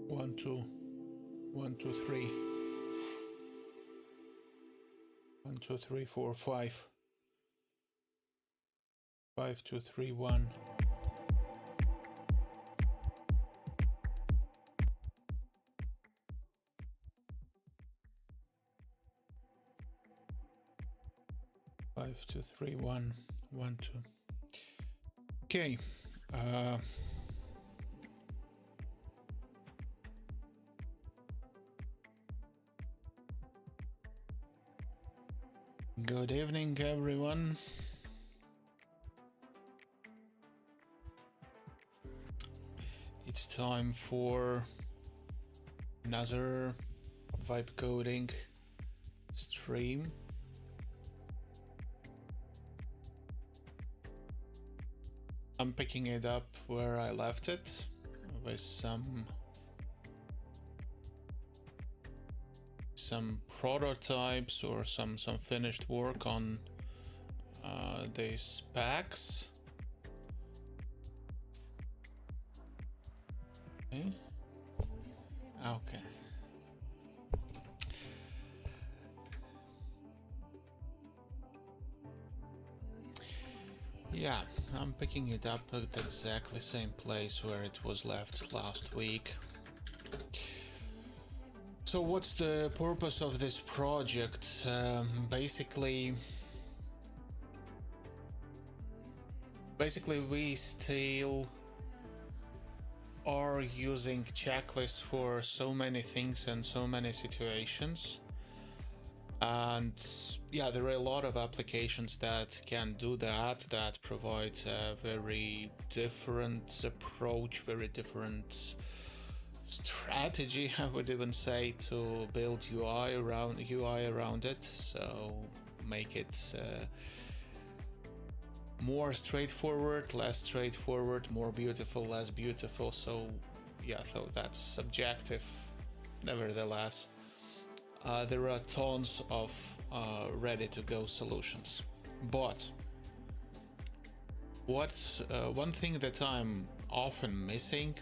1 2 1 2 3 1 2 3 4 5 5 2 3 1 5 2 3 1 1 2. Okay. Good evening, everyone. It's time for another Vibecoding stream. I'm picking it up where I left it with some prototypes or some finished work on these packs. Okay. Yeah, I'm picking it up at exactly same place where it was left last week. So what's the purpose of this project? Basically we still are using checklists for so many things and so many situations. And yeah, there are a lot of applications that can do that, that provide a very different approach, very different strategy, I would even say, to build UI around it. So make it more straightforward, less straightforward, more beautiful, less beautiful. So yeah, so that's subjective. Nevertheless, there are tons of ready to go solutions. But what's one thing that I'm often missing,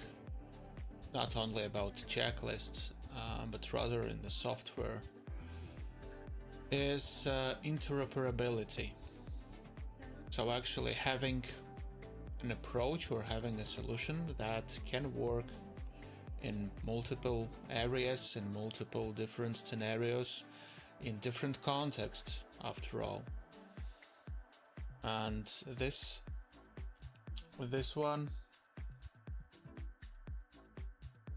not only about checklists, but rather in the software, is interoperability. So actually having an approach or having a solution that can work in multiple areas, in multiple different scenarios, in different contexts, after all. And this, with this one,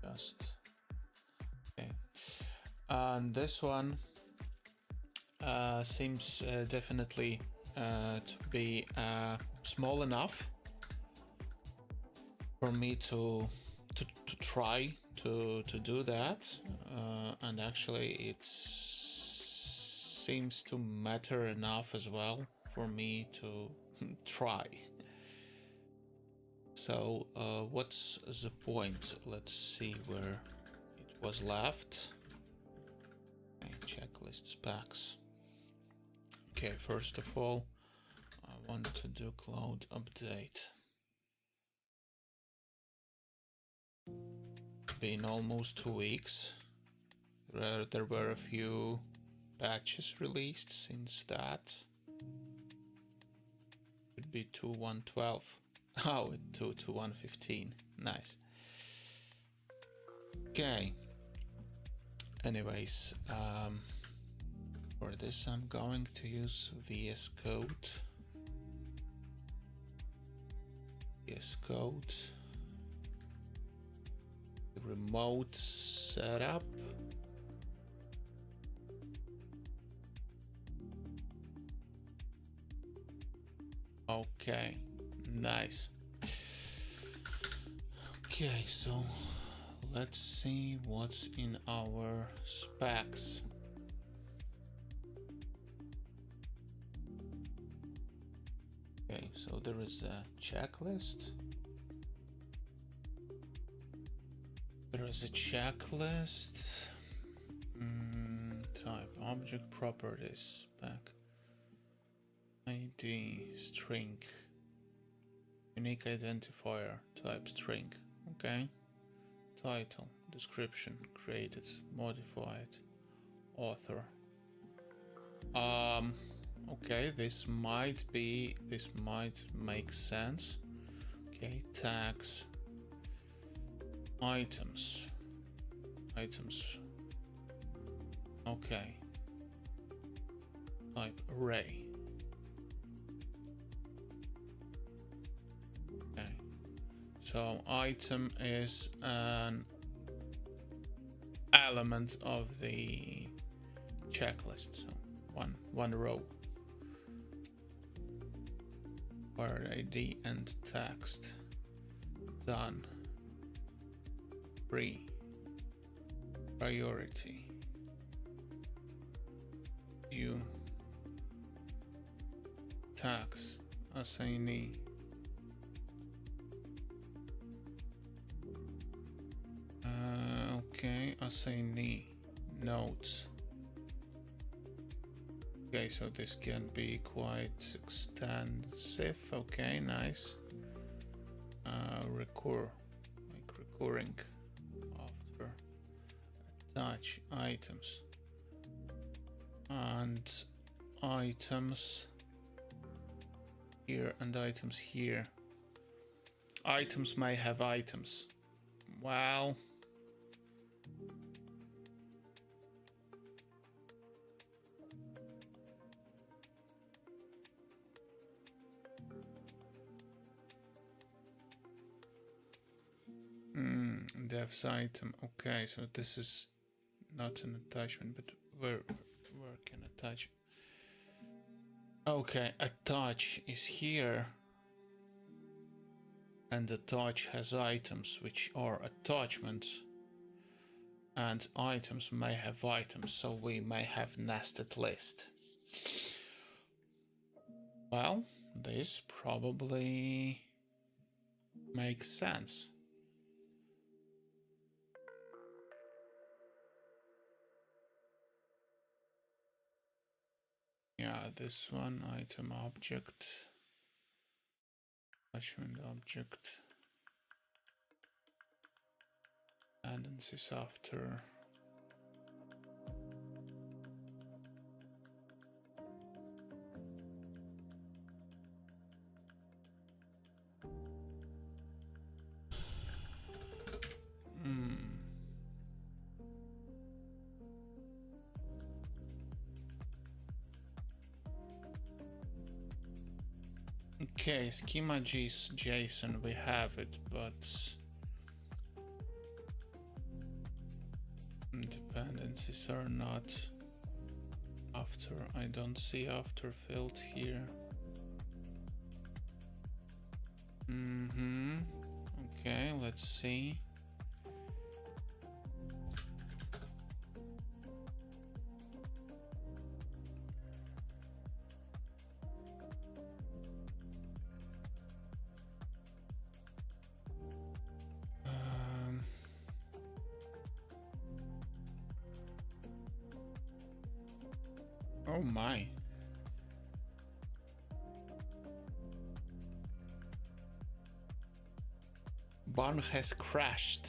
just okay. And this one seems definitely to be small enough for me to try to do that, and actually it seems to matter enough as well for me to try. So what's the point? Let's see where it was left. Okay, checklist specs. Okay, first of all, I want to do cloud update. Been almost 2 weeks. There were a few patches released since that. Should be 2.1.12. Oh, 2.1.15. Nice. Okay. Anyways, for this I'm going to use VS Code. VS Code. Remote setup. Okay, nice. Okay, so let's see what's in our specs. Okay, so there is a checklist. There is a checklist. Type object properties spec. ID string. Unique identifier type string. Okay. Title, description, created, modified, author. Okay, this might make sense. Okay, tags, items. Okay. Type array. Okay. So item is an element of the checklist. So one row. Word ID and text. Done. Free. Priority. View. Tags. Assignee. Okay, assignee. Notes. Okay, so this can be quite extensive. Okay, nice. Recurring after. Attach items. And items here and items here. Items may have items. Well, dev's item. Okay, so this is not an attachment, but where can attach? Okay, attach is here, and attach has items which are attachments, and items may have items, so we may have nested list. Well, this probably makes sense. Yeah, this one, item object, attachment object, dependencies after. Okay, schema JSON, we have it, but dependencies are not after. I don't see after field here. Okay, let's see. Oh my. Barn has crashed.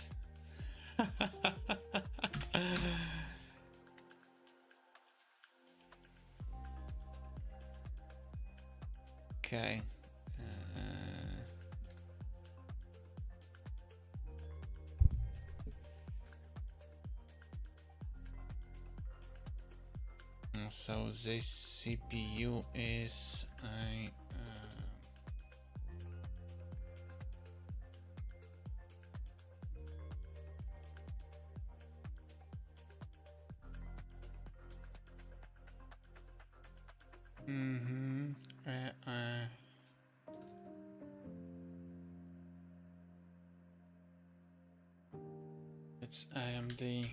Okay. So this CPU is a it's AMD.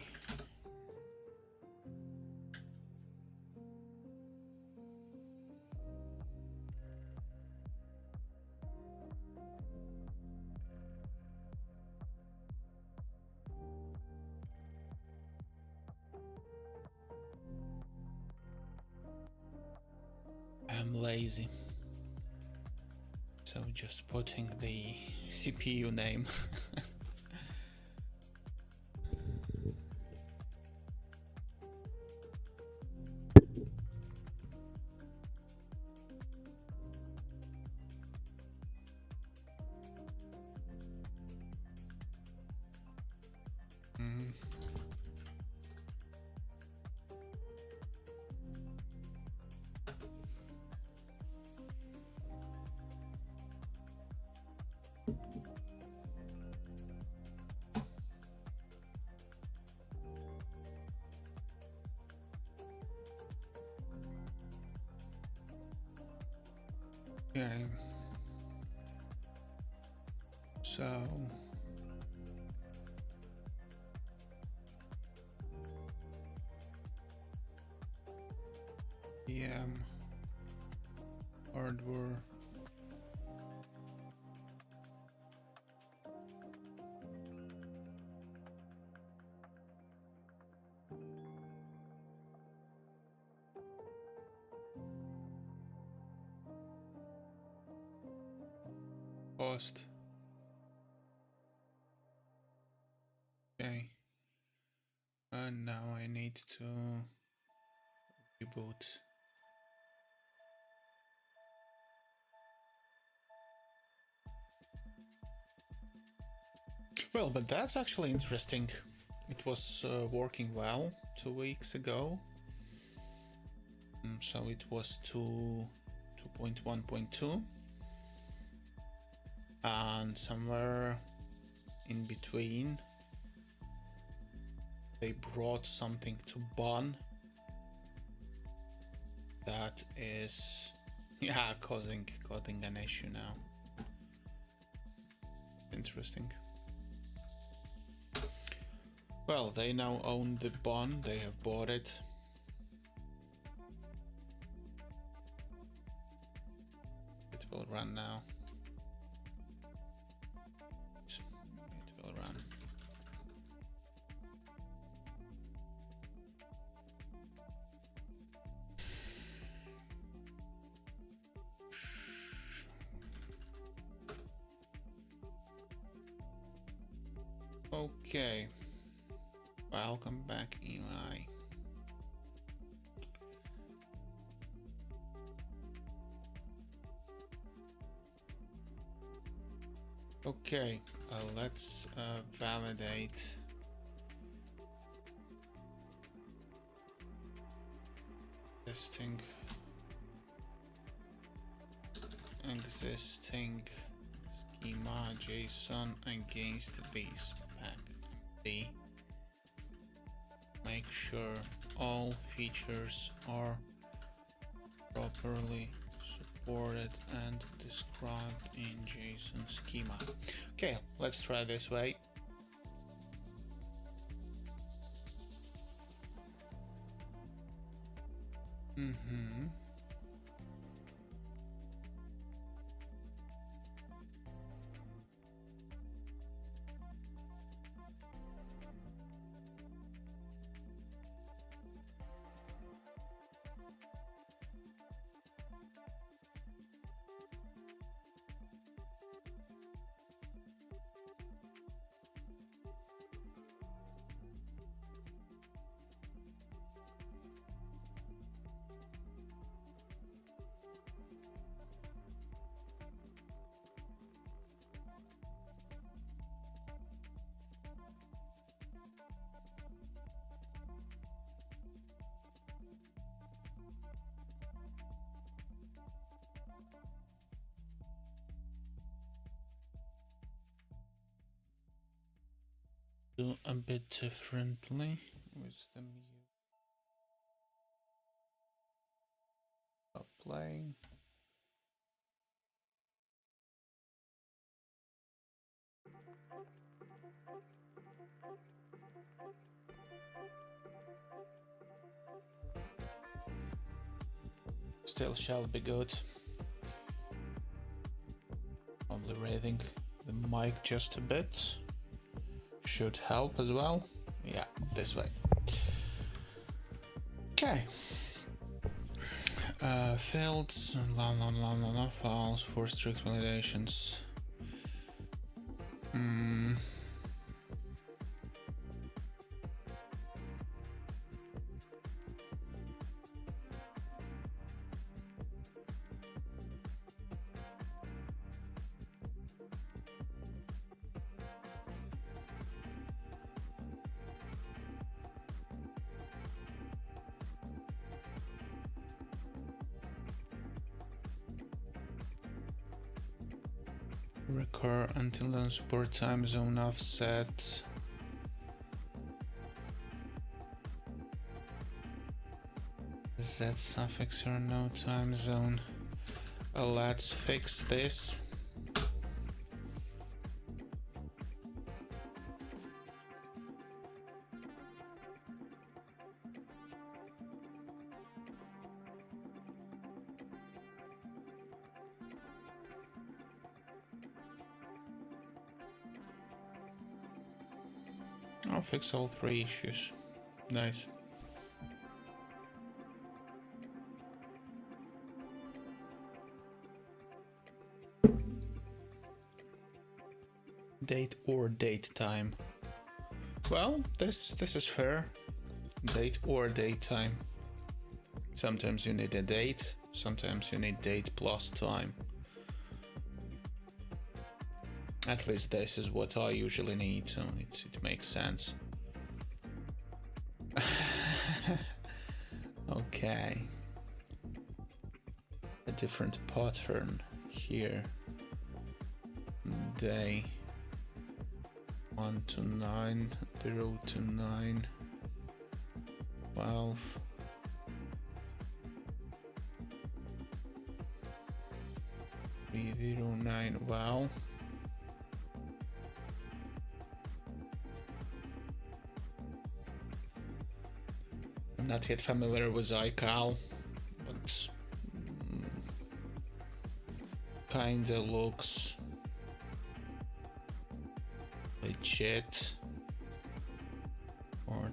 I'm lazy, so just putting the CPU name. Okay. So PM hardware cost. Okay. And now I need to reboot. Well, but that's actually interesting. It was working well 2 weeks ago. So it was 2.1.2. And somewhere in between they brought something to Bonn that is causing an issue now. Interesting. Well, they now own the Bonn, they have bought it. It will run now. It will run. Okay. Welcome back, Eli. Okay, let's validate testing existing schema JSON against this spec D. Make sure all features are properly supported and described in JSON schema. Okay, let's try this way. Do a bit differently with the music playing. Still shall be good. Probably raising the mic just a bit should help as well. Yeah, this way. Okay. Fields, files for strict validations. Recur until the support time zone offset. Z suffix or no time zone. Well, let's fix this. I'll fix all three issues. Nice. Date or date time. Well, this is fair. Date or date time. Sometimes you need a date, sometimes you need date plus time. At least this is what I usually need, so it makes sense. Okay. A different pattern here. Day 1 to 9, 0 to 9, 12. Three, 0, 9, wow. I'm not yet familiar with iCal, but kinda looks legit. Or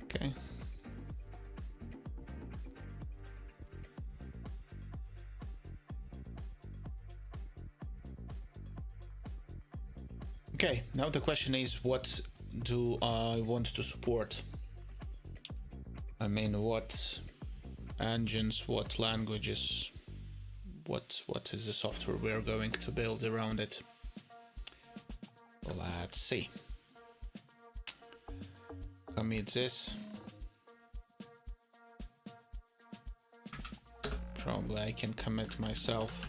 okay. Okay, now the question is, what do I want to support? I mean, what engines, what languages, what is the software we're going to build around it? Let's see. Commit this. probably I can commit myself.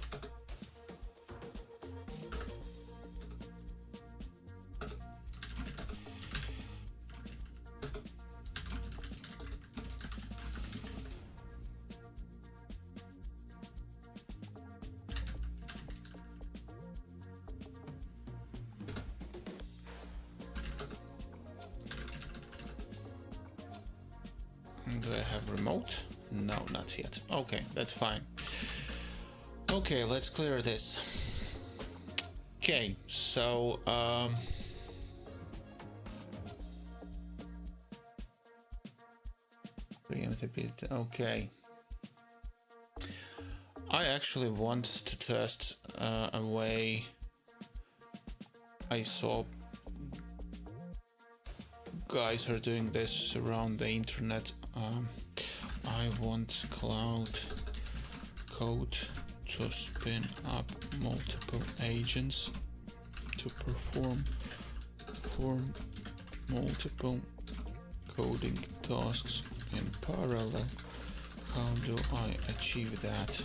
Do I have remote? No, not yet. Okay, that's fine. Okay, let's clear this. Okay, so preempt a bit. Okay, I actually want to test a way. I saw guys are doing this around the internet. I want cloud code to spin up multiple agents to perform multiple coding tasks in parallel. How do I achieve that?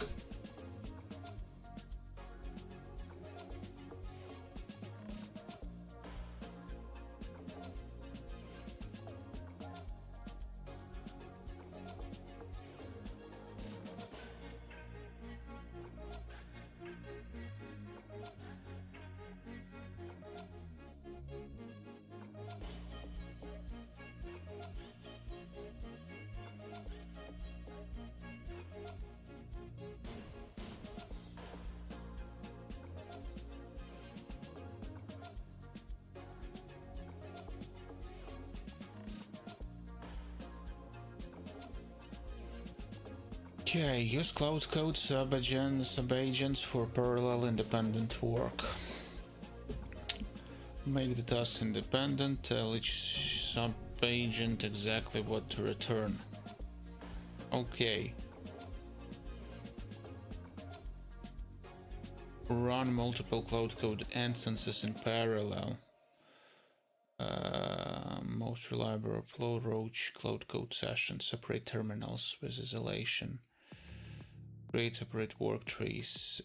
Okay, use cloud code sub-agents for parallel independent work. Make the tasks independent, tell each sub-agent exactly what to return. Okay. Run multiple cloud code instances in parallel. Most reliable upload roach cloud code sessions, separate terminals with isolation. Create separate work trees.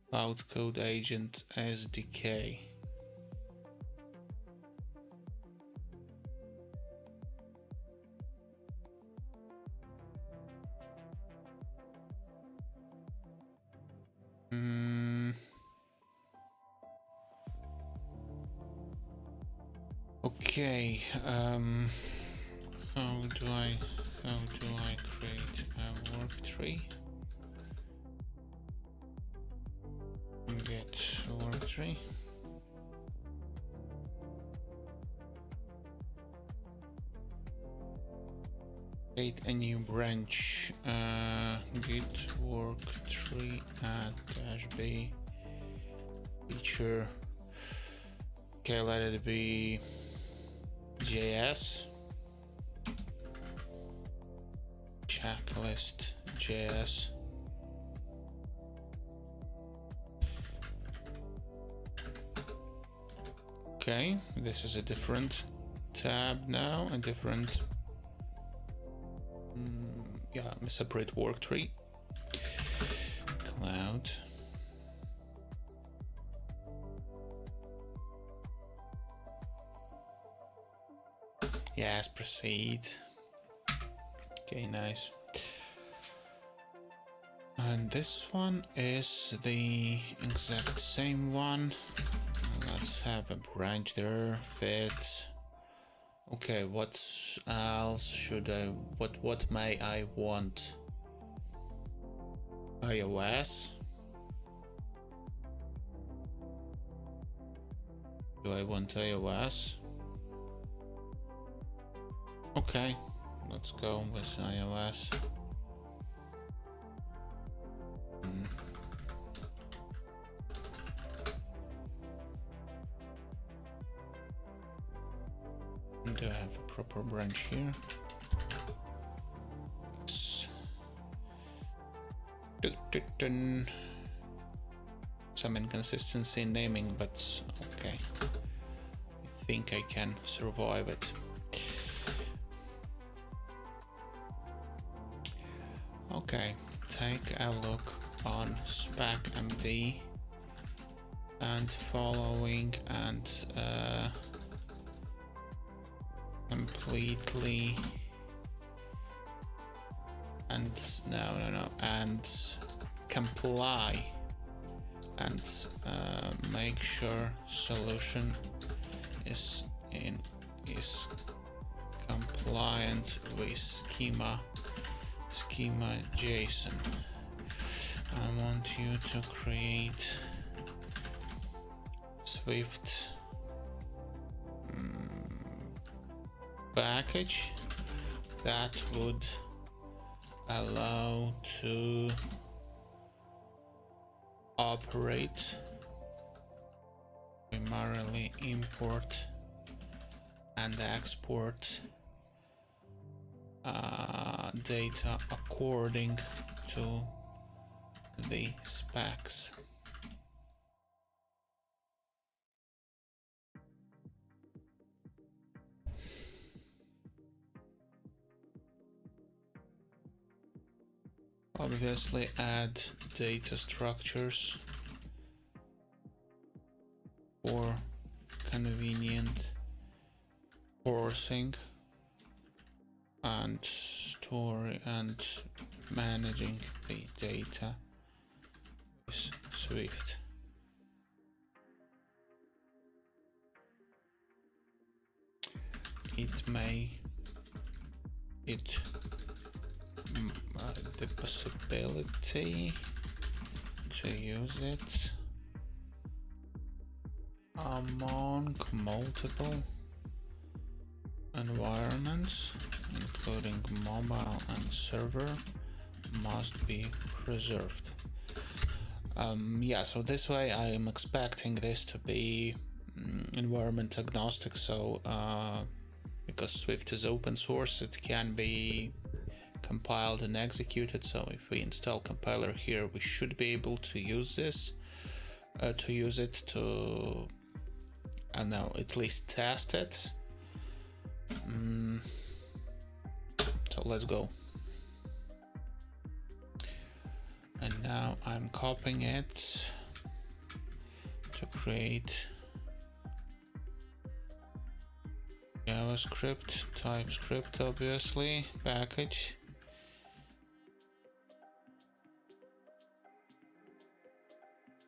Cloud code agent SDK. Okay, how do I create a work tree? Get work tree. Create a new branch. Git work tree add -b feature. Okay, let it be JS. Checklist JS. Okay, this is a different tab now, a different yeah, a separate work tree. Cloud. Yes, proceed. Okay, nice. And this one is the exact same one. Let's have a branch there, fit. Okay, what else should I, what may I want? iOS? Do I want iOS? Okay, let's go with iOS. Do I have a proper branch here? Yes. some inconsistency in naming, but okay. I think I can survive it. Okay, take a look on specmd and following and completely and no and comply and make sure solution is compliant with schema JSON. I want you to create Swift package that would allow to operate primarily import and export data according to the specs. Obviously add data structures for convenient parsing and storing and managing the data with Swift. The possibility to use it among multiple environments, including mobile and server, must be preserved. Yeah, so this way I am expecting this to be environment agnostic, so because Swift is open source, it can be compiled and executed. So if we install compiler here, we should be able to use this, to I don't know, at least test it. So let's go. And now I'm copying it to create JavaScript, TypeScript, obviously, package.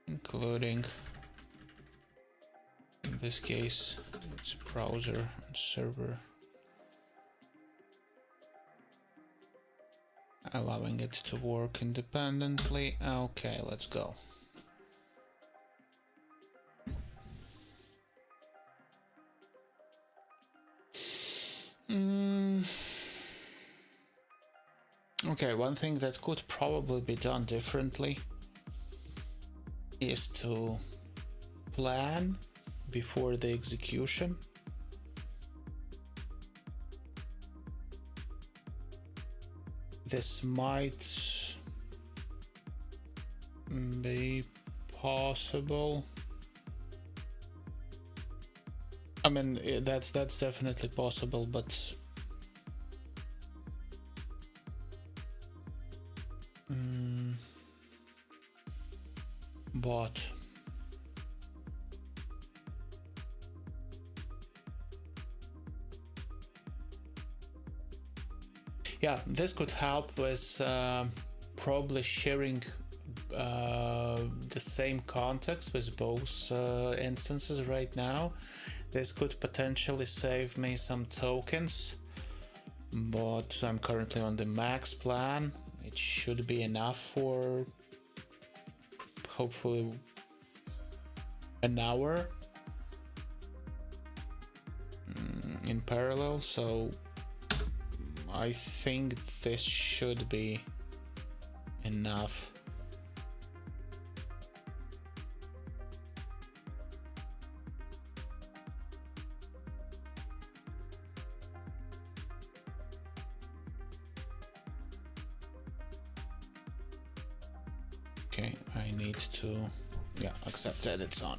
Including, in this case, it's browser and server, allowing it to work independently. Okay, let's go. Okay, one thing that could probably be done differently is to plan before the execution. This might be possible. I mean, that's definitely possible, but yeah, this could help with probably sharing the same context with both instances right now. This could potentially save me some tokens, but I'm currently on the max plan. It should be enough for hopefully an hour in parallel, so I think this should be enough. Okay, I need to Yeah, accept edits on.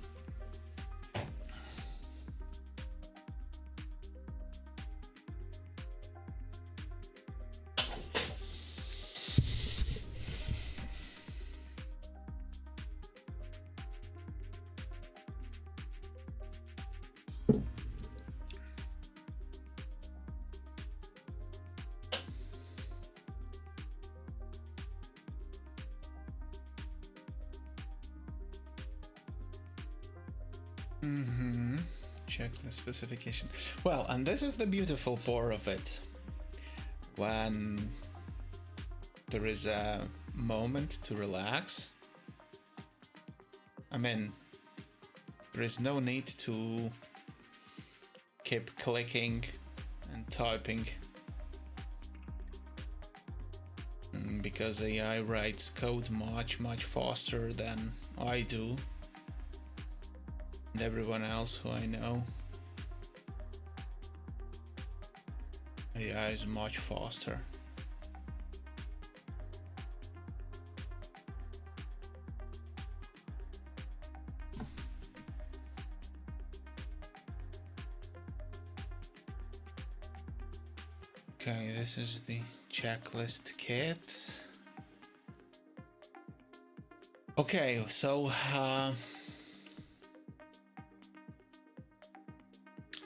Checklist specification. Well, and this is the beautiful part of it. When there is a moment to relax, I mean, there is no need to keep clicking and typing, because AI writes code much faster than I do and everyone else who I know. AI is much faster. Okay, this is the checklist kit. Okay, so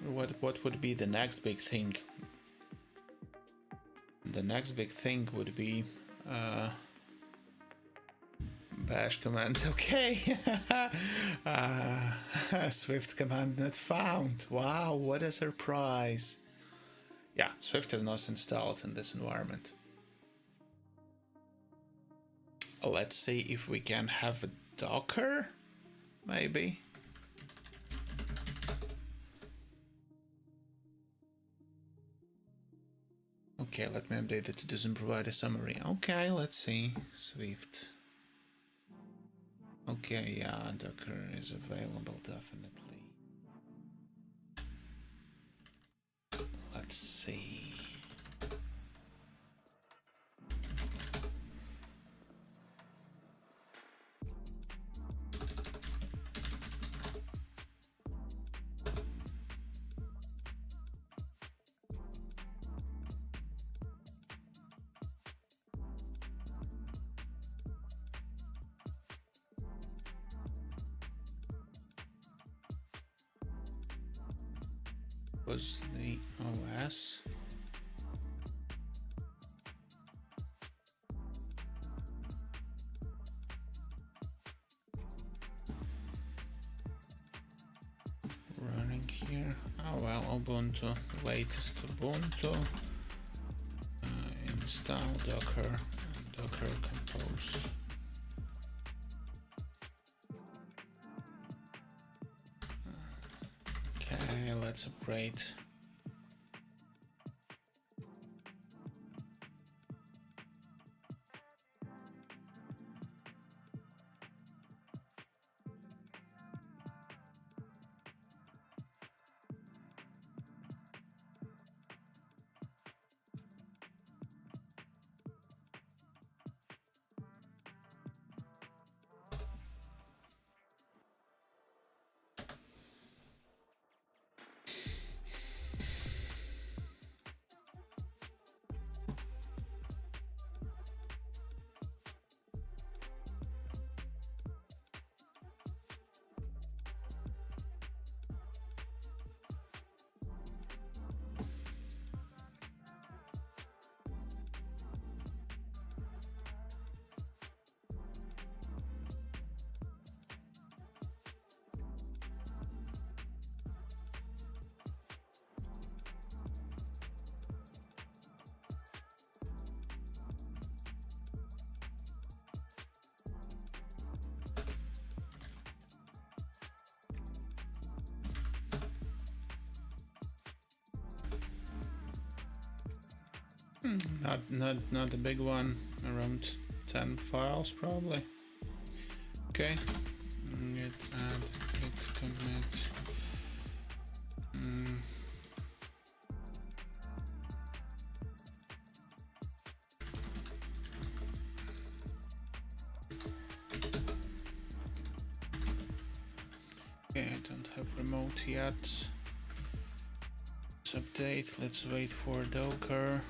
what would be the next big thing? The next big thing would be bash command. Okay. Swift command not found. Wow, what a surprise. Yeah, Swift is not installed in this environment. Let's see if we can have a Docker, maybe. Okay, let me update that it doesn't provide a summary. Okay, let's see. Swift. Okay, yeah, Docker is available, definitely. Let's see. Was the OS? Running here. Oh well, Ubuntu, latest Ubuntu. Install Docker and Docker Compose. Okay, let's upgrade. Not a big one, around 10 files probably. Okay, git add git commit. Okay, I don't have remote yet. Let's update. Let's wait for Docker.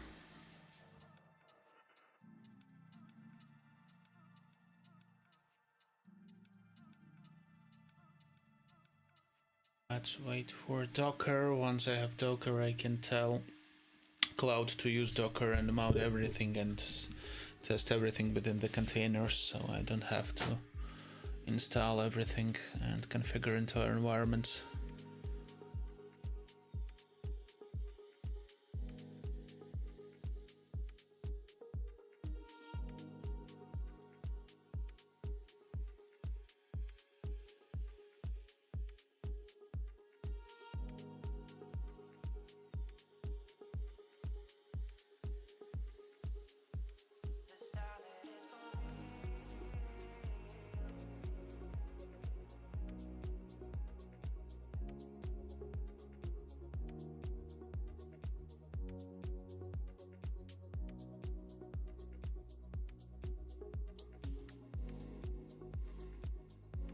Let's wait for Docker. Once I have Docker, I can tell Cloud to use Docker and mount everything and test everything within the containers, so I don't have to install everything and configure into our environments.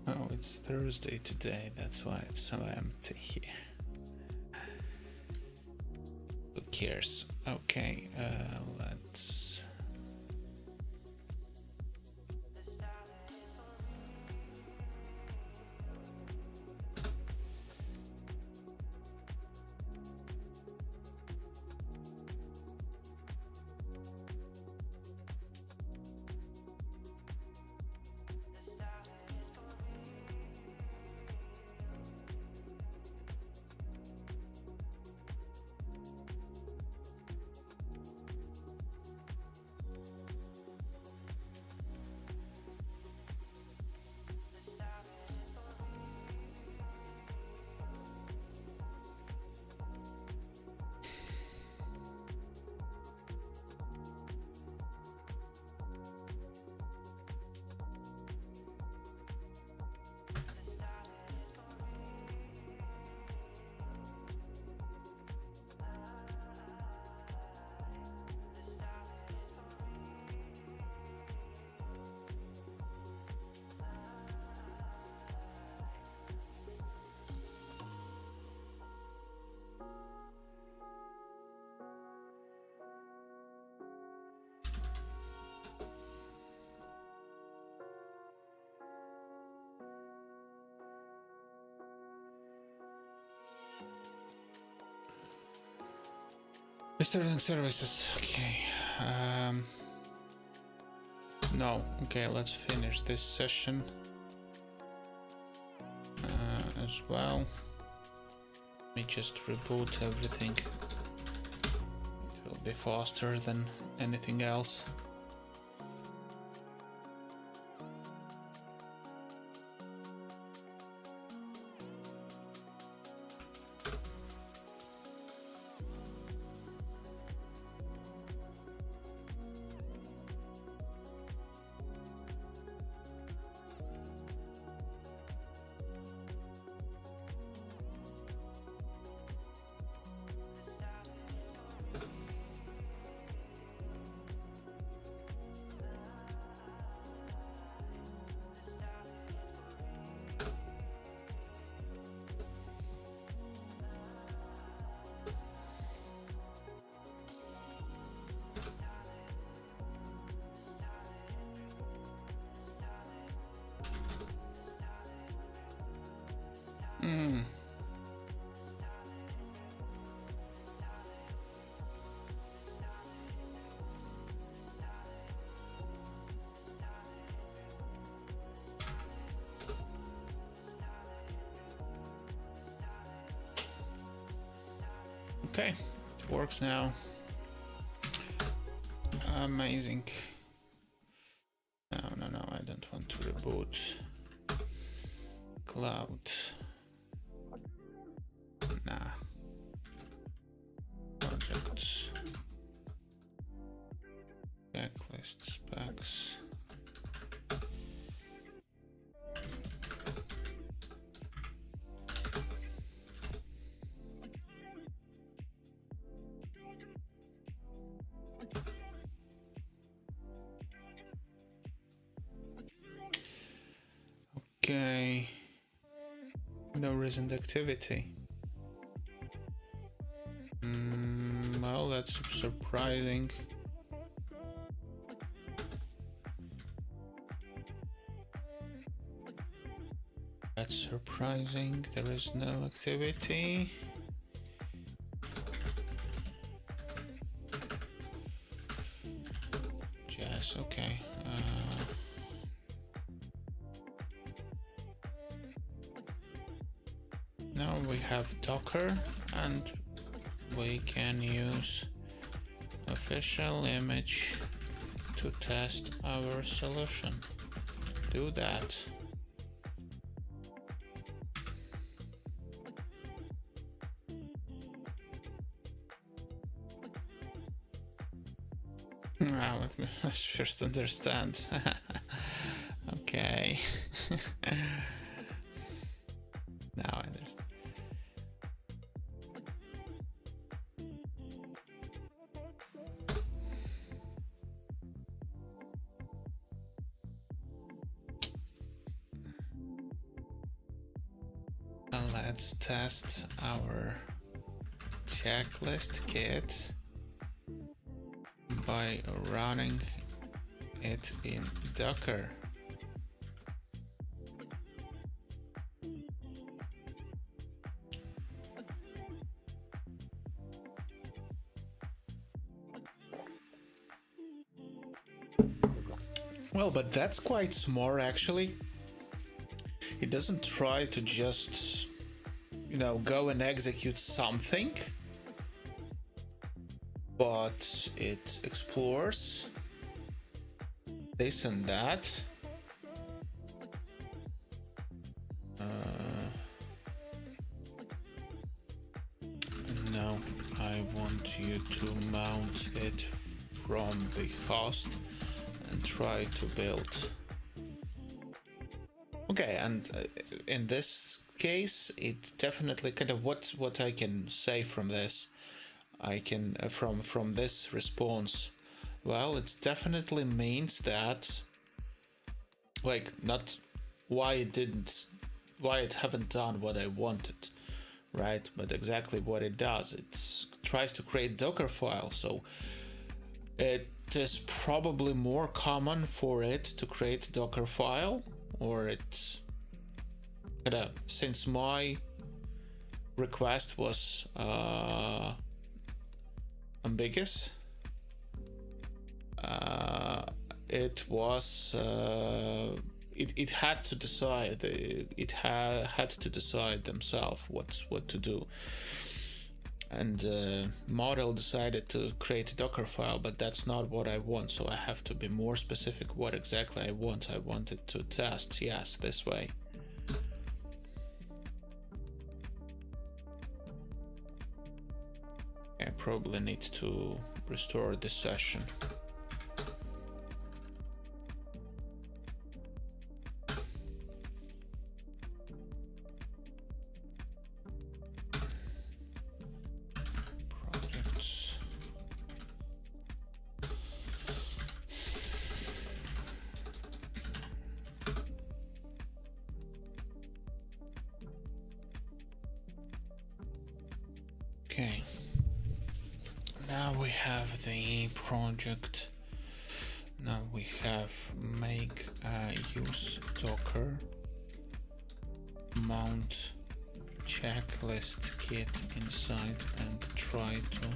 Oh, it's Thursday today, that's why it's so empty here. Who cares? Okay, let's... Restoring services, okay. No, okay, let's finish this session as well. Let me just reboot everything. It will be faster than anything else. Okay, it works now. Amazing. No, I don't want to reboot. Cloud. Nah. Projects. Checklist specs. Okay. No recent activity. Well, that's surprising. That's surprising. There is no activity. Yes, okay. Now we have Docker, and we can use official image to test our solution. Do that. Now let me first understand. Okay. Now I understand. And let's test our checklist kit by running it in Docker. Well, but that's quite smart actually. It doesn't try to just, go and execute something, but it explores this and that. No, I want you to mount it from the host and try to build. Okay, and in this case, it definitely kind of what I can say from this. I can from this response. Well, it definitely means that, like, not why it haven't done what I wanted, right? But exactly what it does. It tries to create Docker file, so it is probably more common for it to create Docker file, or it's since my request was ambiguous, it was it had to decide. It had to decide themselves what to do, and model decided to create a Docker file, but that's not what I want. So I have to be more specific what exactly I want. I want it to test, yes, this way. I probably need to restore this session. Projects. Okay. Now we have the project. Now we have make use Docker, mount checklist kit inside, and try to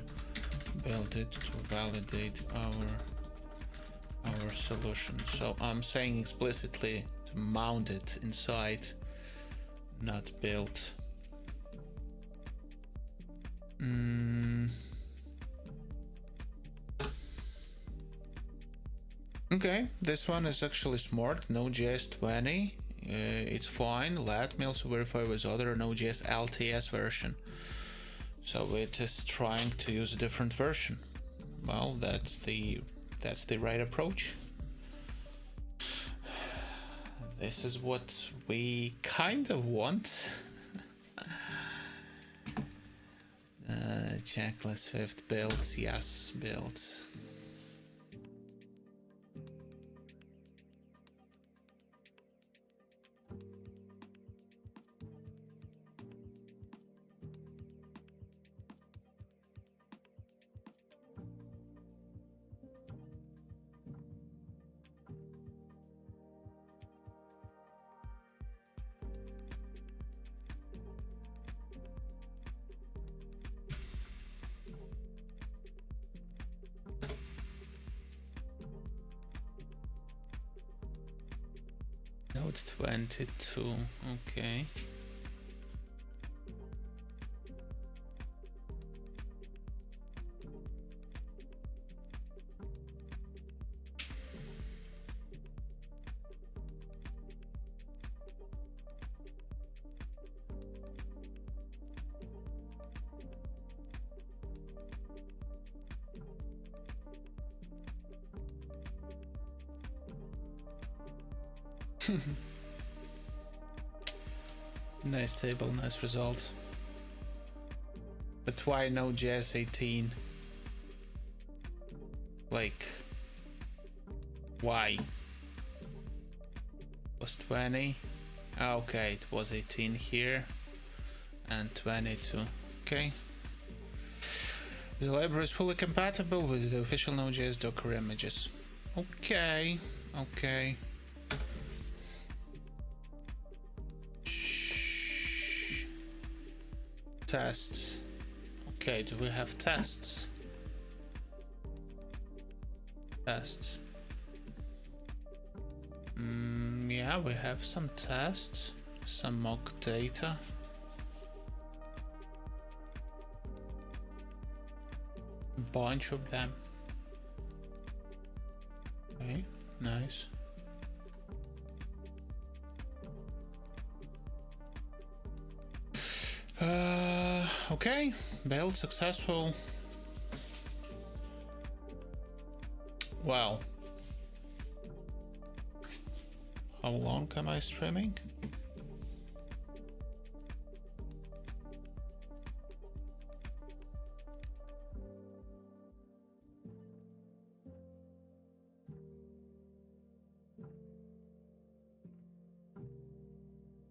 build it to validate our solution. So I'm saying explicitly to mount it inside, not build. Okay, this one is actually smart. Node.js 20, it's fine. Let me also verify with other Node.js LTS version. So it is trying to use a different version. Well, that's the right approach. This is what we kind of want. Checklist 5th builds, yes, builds. Node 22, okay. Nice table, nice result. But why Node.js 18? Like, why? Was 20? Okay, it was 18 here and 22. Okay. The library is fully compatible with the official Node.js Docker images. Okay, okay. Tests. Okay, do we have tests? Tests. Yeah, we have some tests, some mock data. A bunch of them. Okay, nice. Okay, build successful. Well, how long am I streaming?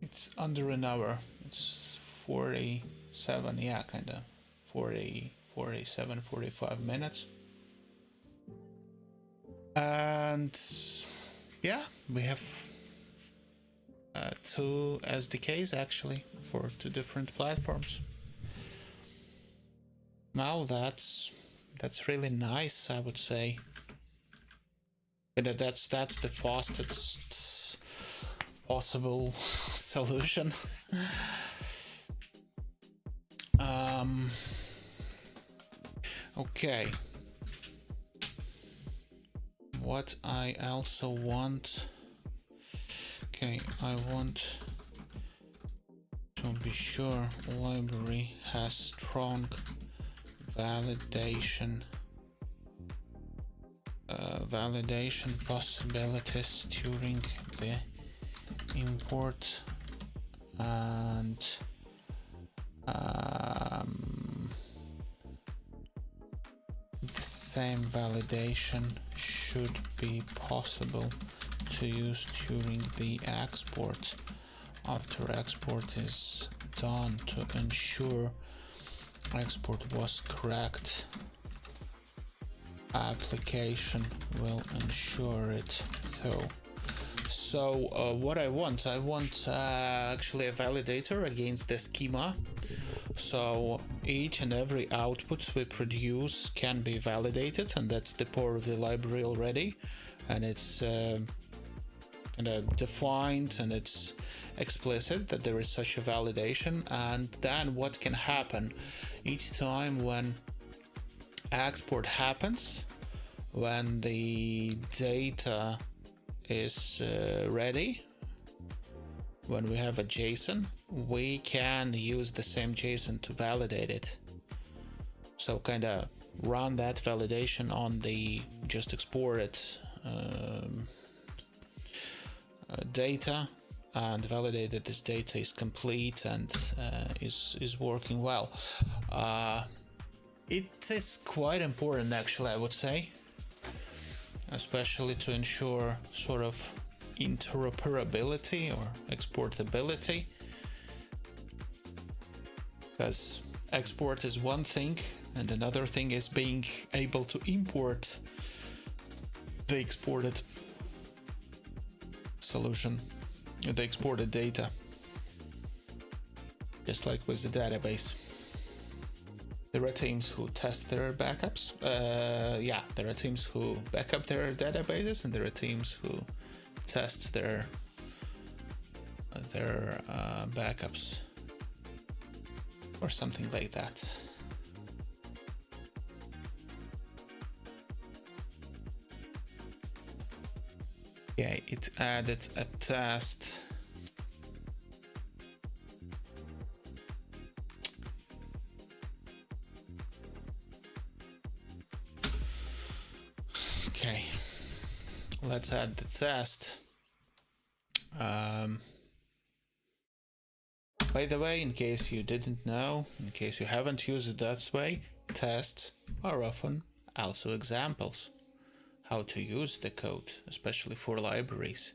It's under an hour. It's 47, yeah, kinda 40, 47, 45 minutes. And yeah, we have two SDKs actually for two different platforms. Now that's really nice, I would say. And that's the fastest possible solution. Okay. What I also want, okay, I want to be sure library has strong validation possibilities during the import, and the same validation should be possible to use during the export after export is done to ensure export was correct. Application will ensure it though. So what I want actually a validator against the schema. So each and every output we produce can be validated, and that's the core of the library already, and it's kind of defined and it's explicit that there is such a validation. And then what can happen each time when export happens, when the data is ready, when we have a JSON, we can use the same JSON to validate it. So kind of run that validation on the just exported data and validate that this data is complete and is working well. It is quite important actually, I would say, especially to ensure sort of interoperability or exportability, because export is one thing and another thing is being able to import the exported solution, the exported data, just like with the database. There are teams who test their backups. There are teams who back up their databases, and there are teams who test their their backups or something like that. Okay, it added a test. Okay, let's add the test. By the way, in case you didn't know, in case you haven't used it that way, tests are often also examples how to use the code, especially for libraries.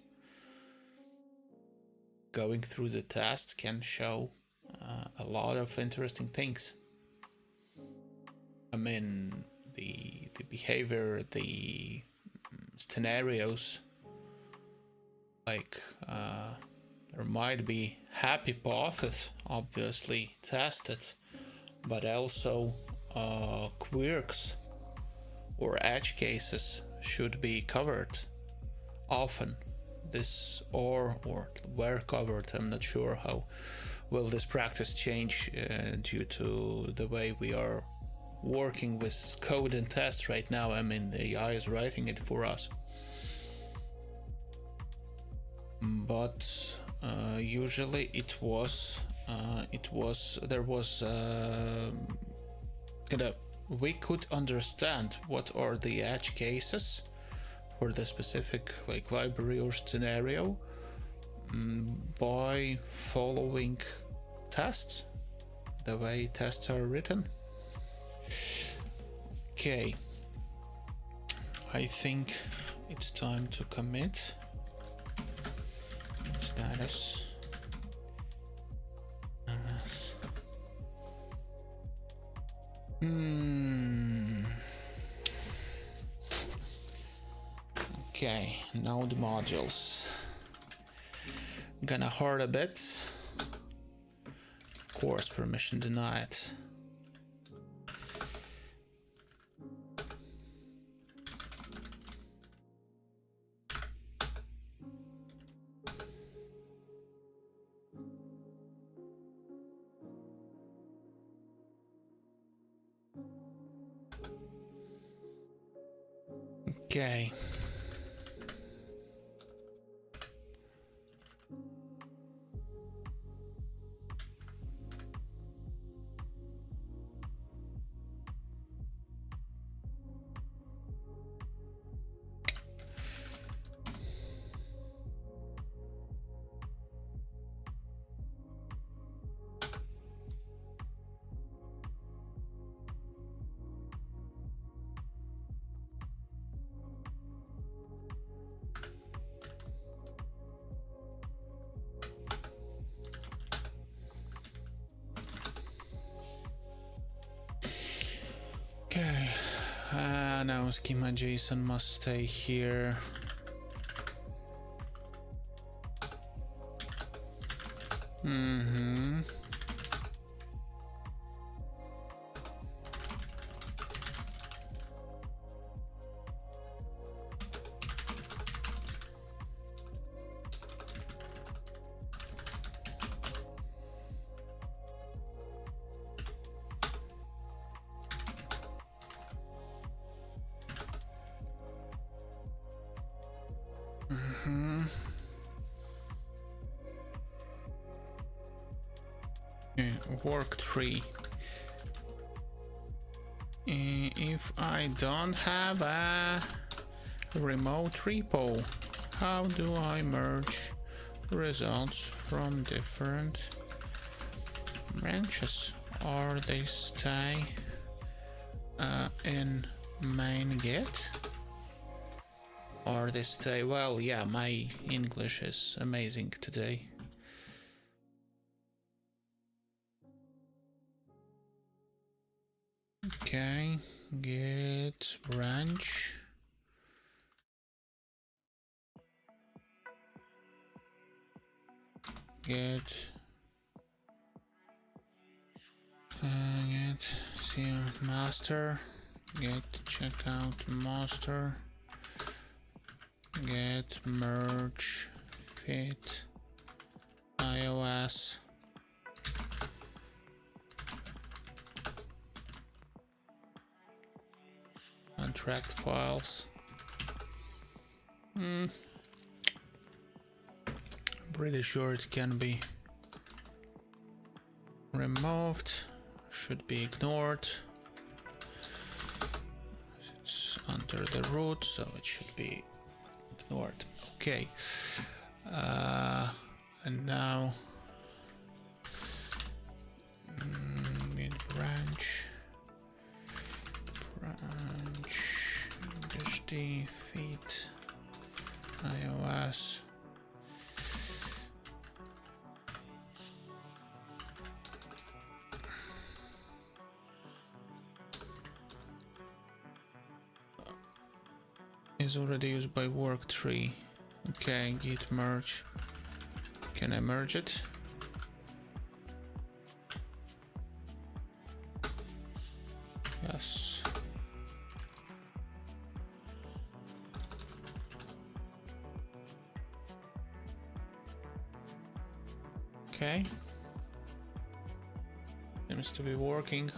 Going through the tests can show a lot of interesting things. I mean, the behavior, the scenarios, like there might be happy paths obviously tested, but also quirks or edge cases should be covered often. This or were covered. I'm not sure how will this practice change due to the way we are working with code and tests right now. I mean, the AI is writing it for us, but usually we could understand what are the edge cases for the specific like library or scenario by following tests, the way tests are written. Okay, I think it's time to commit. Status. Okay, node modules. Gonna hurt a bit. Of course, permission denied. Okay. Okay, now schema JSON must stay here. Work tree. If I don't have a remote repo, how do I merge results from different branches? Or they stay in main git? Or they stay, well, yeah, my English is amazing today. Okay, git branch. Get see master, get checkout master, get merge fit iOS. Untracked files. Pretty sure it can be removed. Should be ignored. It's under the root, so it should be ignored. Okay. And now mid branch HD feed iOS. Is already used by work tree. Okay, git merge. Can I merge it? Yes. Okay. Seems to be working.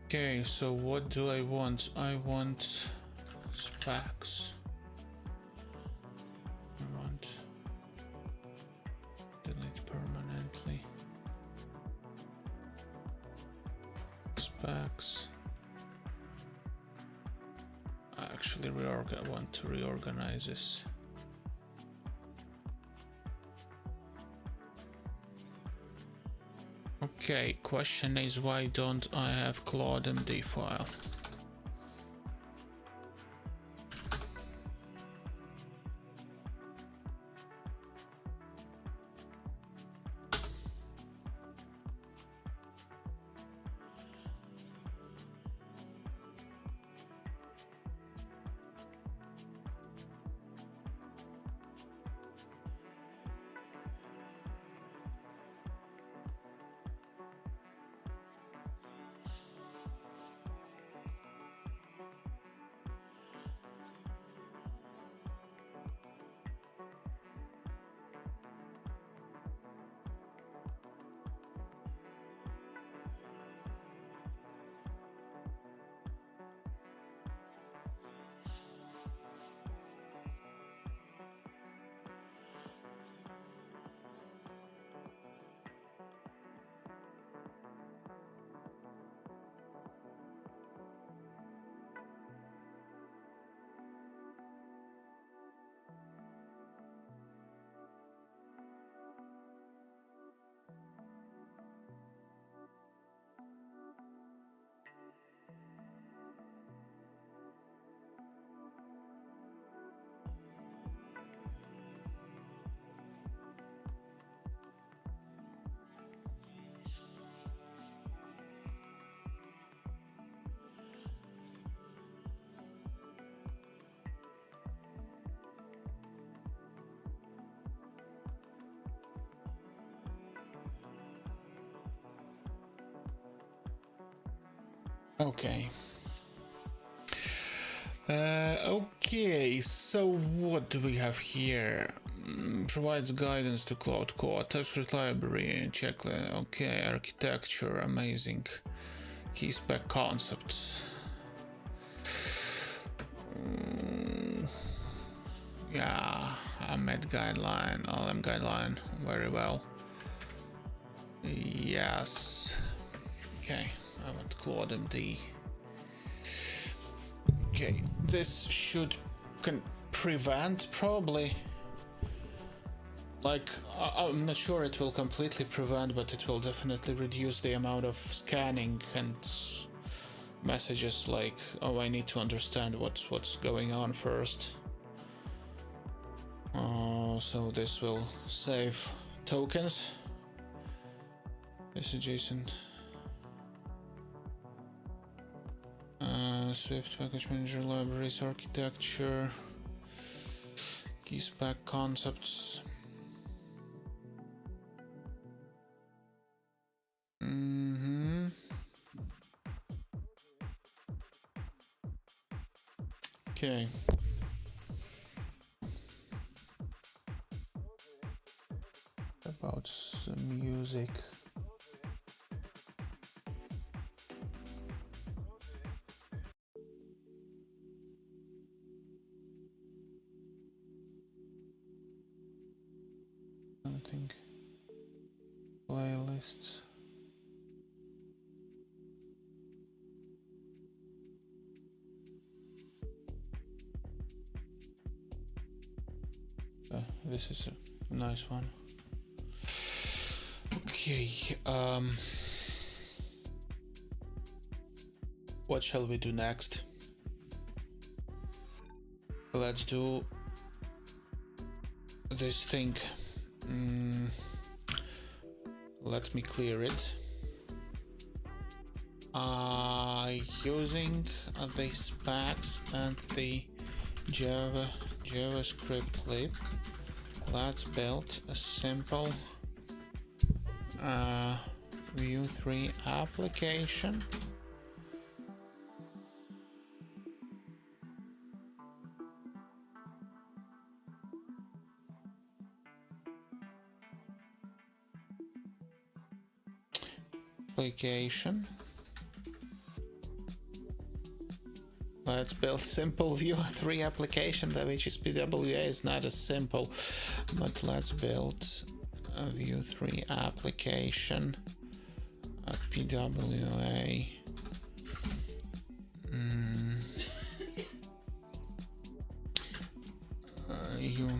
Okay, so what do I want? I want specs. I want delete permanently. Specs. I actually want to reorganize this. Okay, question is why don't I have Claude MD file? Okay. Okay, so what do we have here? Provides guidance to Cloud Core, TypeScript library, checklist. Okay, architecture, amazing. Key spec concepts. Yeah, AMED guideline, LM guideline, very well. Yes. Okay, I want Claude MD. Okay, this can prevent probably. Like, I'm not sure it will completely prevent, but it will definitely reduce the amount of scanning and messages like, oh, I need to understand what's going on first. So this will save tokens. This adjacent. Swift package manager, libraries, architecture, key spec concepts. Okay. about some music. Something. Playlists. This is a nice one. Okay, what shall we do next? Let's do this thing. Let me clear it. Using the specs and the JavaScript clip, let's build a simple Vue 3 application. Let's build simple Vue 3 application, which is PWA is not as simple, but let's build a Vue 3 application, a PWA. You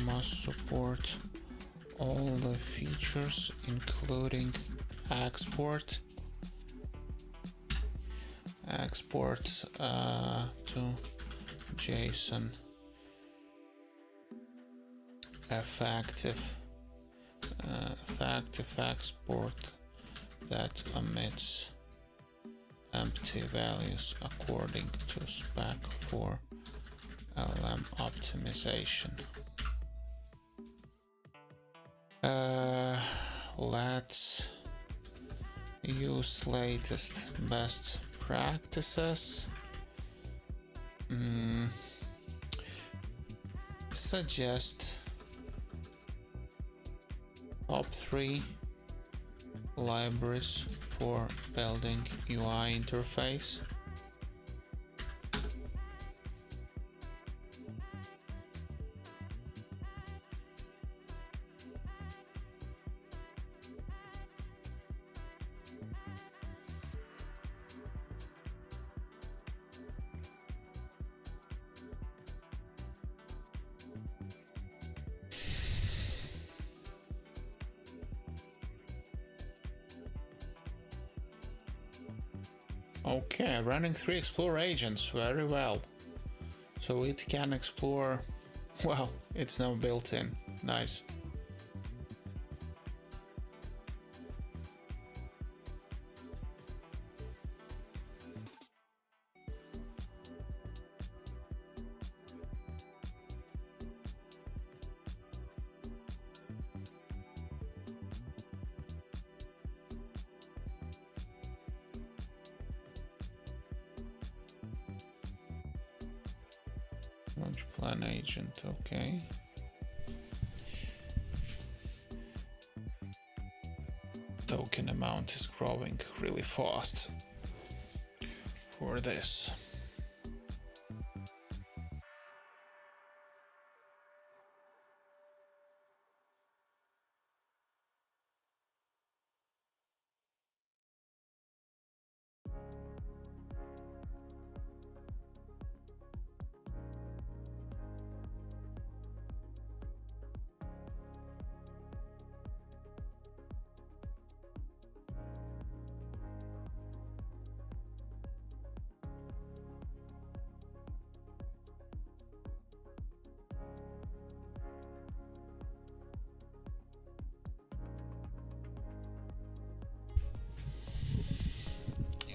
must support all the features, including export to JSON, effective export that omits empty values according to spec for LM optimization. Let's use latest best practices. Suggest top 3 libraries for building UI interface. Okay, running 3 explore agents, very well. So it can explore, well, it's now built in, nice. Launch plan agent, okay. Token amount is growing really fast for this.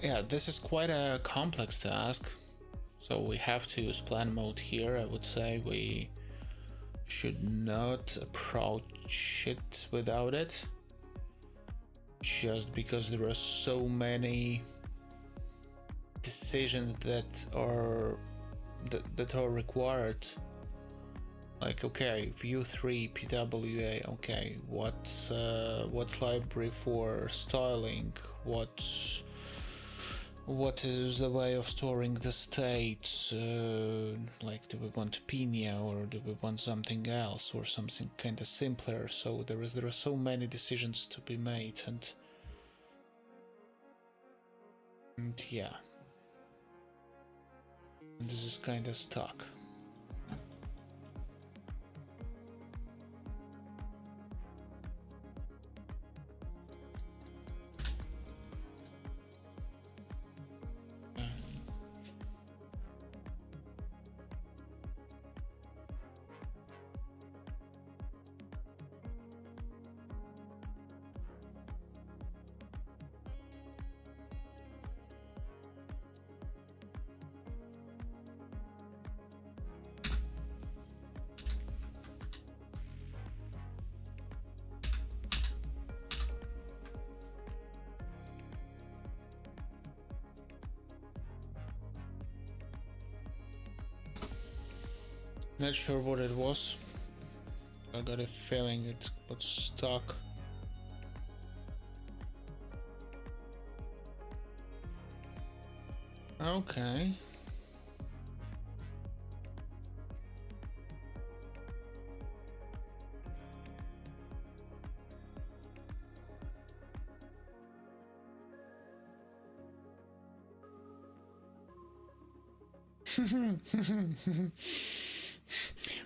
Yeah, this is quite a complex task, so we have to use plan mode here. I would say we should not approach it without it, just because there are so many decisions that are required Like, okay, view 3 PWA, okay, what library for styling, what is the way of storing the state, like, do we want Pinia or do we want something else or something kind of simpler? So there are so many decisions to be made, and yeah, and this is kind of stuck. Not sure what it was. I got a feeling it got stuck. Okay.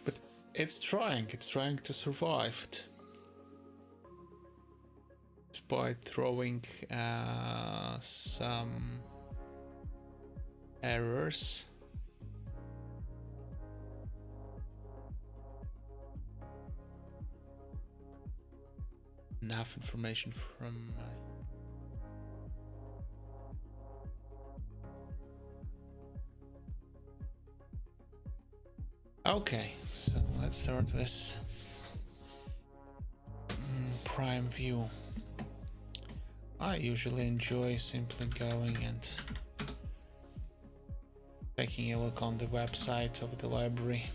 But it's trying to survive by throwing some errors. Enough information from my okay, so let's start with prime view. I usually enjoy simply going and taking a look on the website of the library.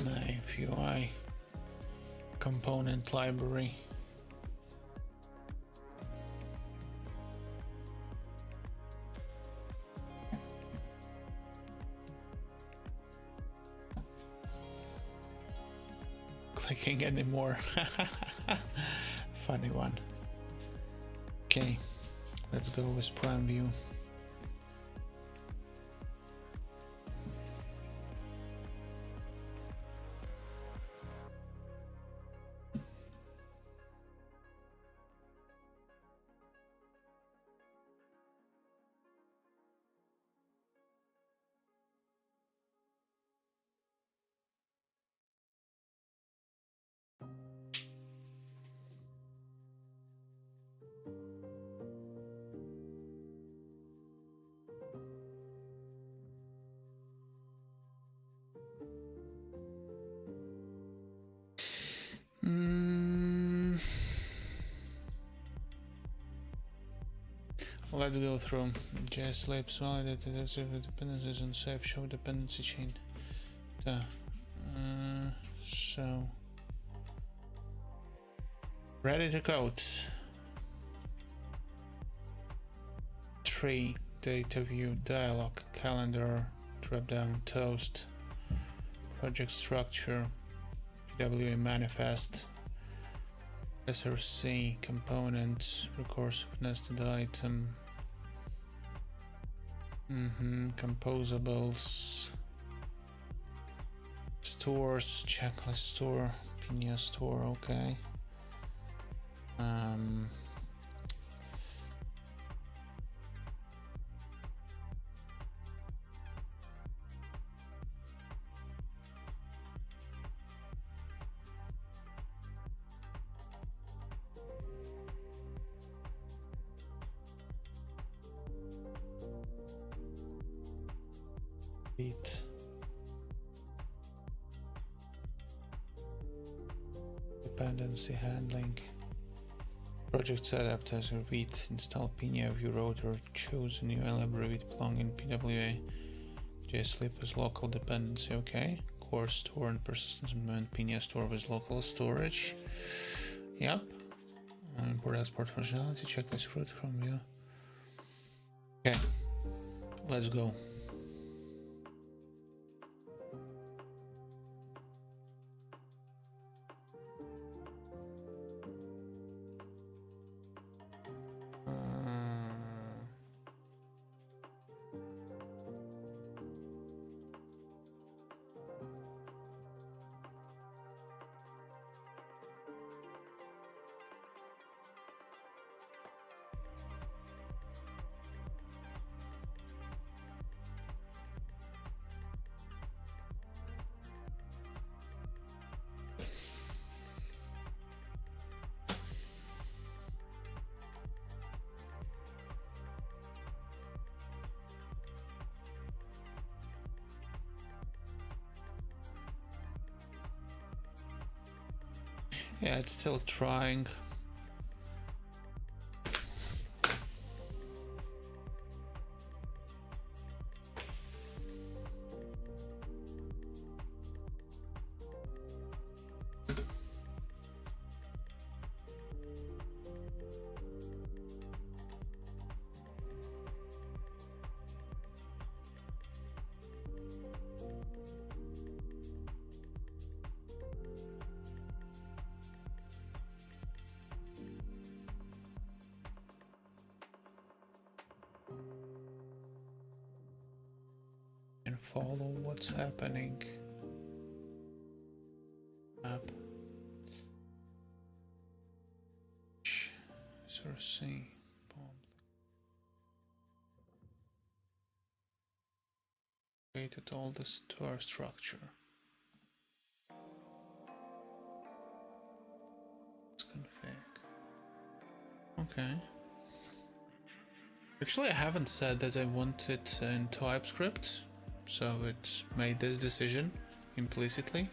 Knife UI component library. Clicking anymore. Funny one. Okay, let's go with prime view. Let's go through JS libs, validated dependencies and save show dependency chain. So ready to code. 3 data view dialog calendar dropdown toast project structure PWA manifest SRC component recursive nested item composables stores, checklist store, Pinia store, okay. Beat. Dependency handling. Project setup as repeat. Install Pinia view router. Choose a new library plugin PWA. JSLib as local dependency. Okay. Core store and persistence and Pinia store with local storage. Yep. Import export functionality. Checklist route from view. Okay. Let's go. Yeah, it's still trying. And follow what's happening. Map. Sourcing. Created all this to our structure. Let's config. Okay. Actually, I haven't said that I want it in TypeScript, so it made this decision implicitly.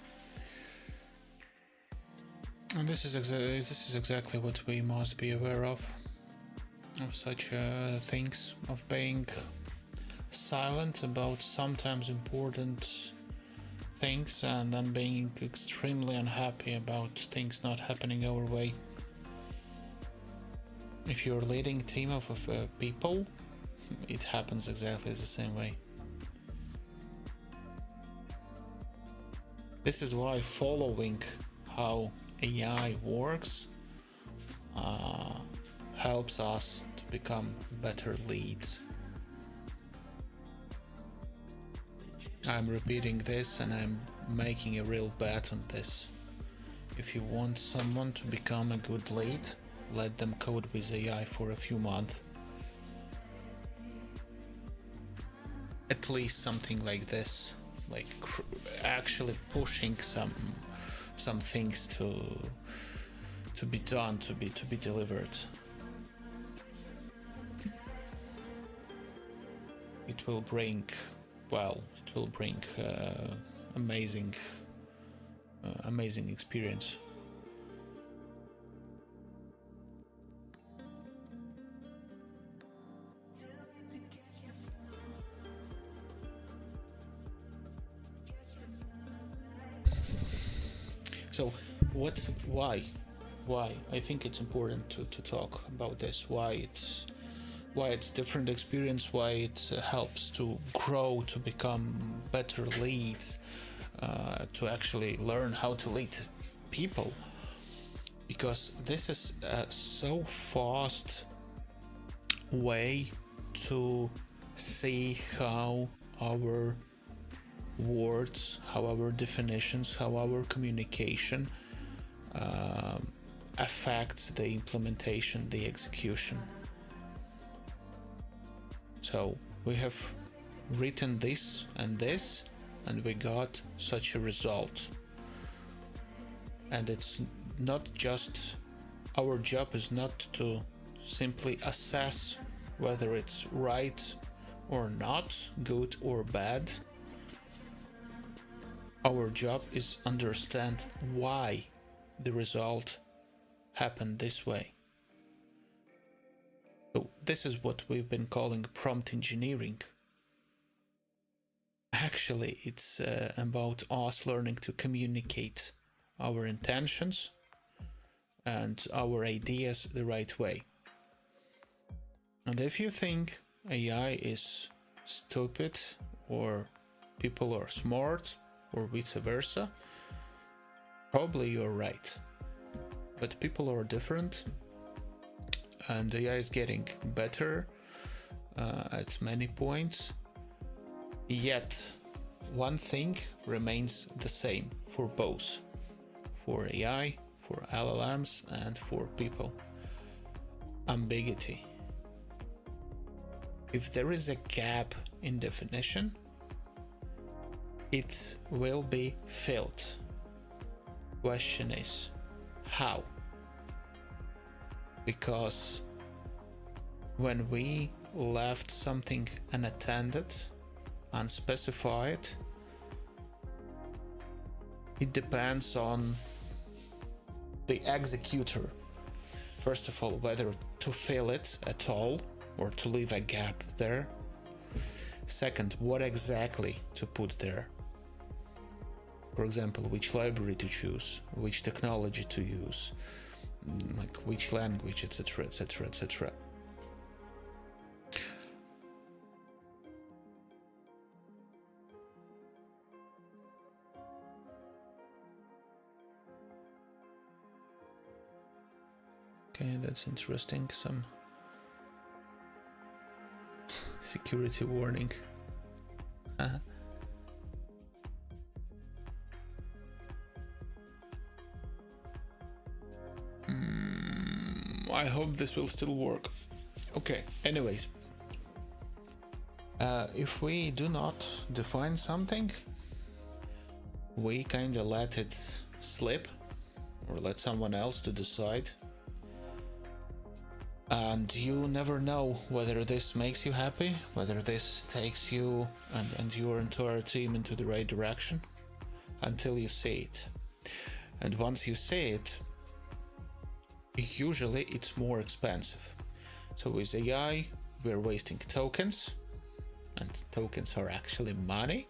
And this is exactly what we must be aware of such things, of being silent about sometimes important things and then being extremely unhappy about things not happening our way. If you're leading a team of people, it happens exactly the same way. This is why following how AI works helps us to become better leads. I'm repeating this and I'm making a real bet on this. If you want someone to become a good lead, let them code with AI for a few months. At least something like this, like actually pushing some things to be done, to be delivered. It will bring, well, it will bring amazing experience. So why I think it's important to talk about this, why it's different experience, why it helps to grow, to become better leads, to actually learn how to lead people, because this is a so fast way to see how our words, how our definitions, how our communication affects the implementation, the execution. So we have written this, and we got such a result. And it's not just, our job is not to simply assess whether it's right or not, good or bad. Our job is understand why the result happened this way. So this is what we've been calling prompt engineering. Actually, it's about us learning to communicate our intentions and our ideas the right way. And if you think AI is stupid or people are smart or vice versa, probably you're right. But people are different, and AI is getting better at many points. Yet, one thing remains the same for both, for AI, for LLMs, and for people: ambiguity. If there is a gap in definition, it will be filled. Question is, how? Because when we left something unattended, unspecified, it depends on the executor. First of all, whether to fill it at all or to leave a gap there. Second, what exactly to put there. For example, which library to choose, which technology to use, like which language, etc., etc., etc. Okay, that's interesting. Some security warning. I hope this will still work. Okay, anyways. If we do not define something, we kinda let it slip, or let someone else to decide. And you never know whether this makes you happy, whether this takes you and your entire team into the right direction, until you see it. And once you see it, usually it's more expensive. So with AI, we're wasting tokens, and tokens are actually money.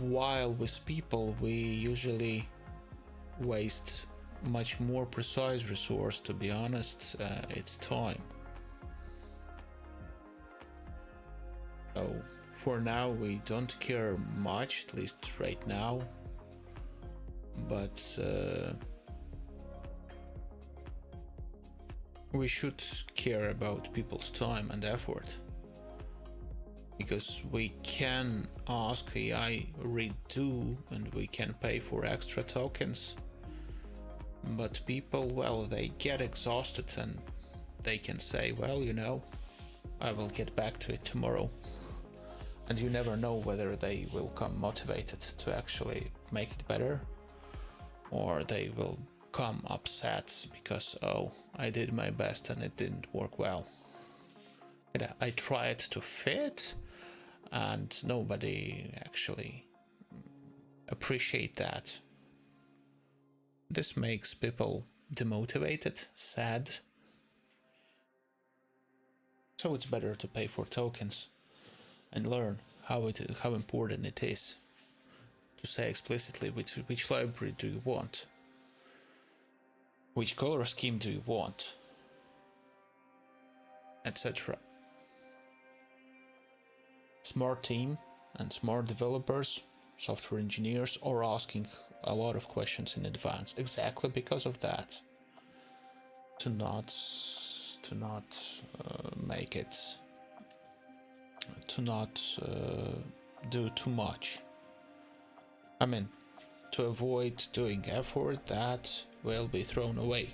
While with people, we usually waste much more precise resource. To be honest, it's time. So for now, we don't care much, at least right now, but we should care about people's time and effort, because we can ask AI redo and we can pay for extra tokens, but people, well, they get exhausted and they can say, well, you know, I will get back to it tomorrow. And you never know whether they will come motivated to actually make it better, or they will come upset because, oh, I did my best and it didn't work well. I tried to fit and nobody actually appreciate that. This makes people demotivated, sad. So it's better to pay for tokens and learn how important it is to say explicitly which library do you want, which color scheme do you want, etc. Smart team and smart developers, software engineers, are asking a lot of questions in advance, exactly because of that, to not make it to not do too much. I mean, to avoid doing effort that will be thrown away.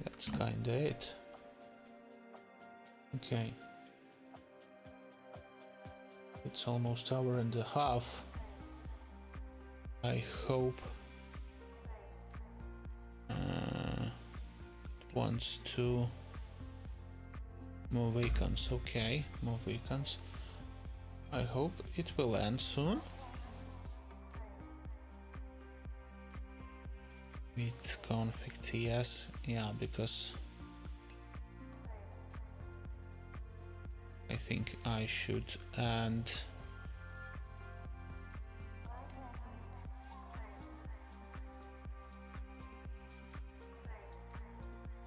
That's kinda it. Okay. It's almost hour and a half. I hope it wants to move icons. Okay, move icons. I hope it will end soon. With config ts, yeah, because I think I should end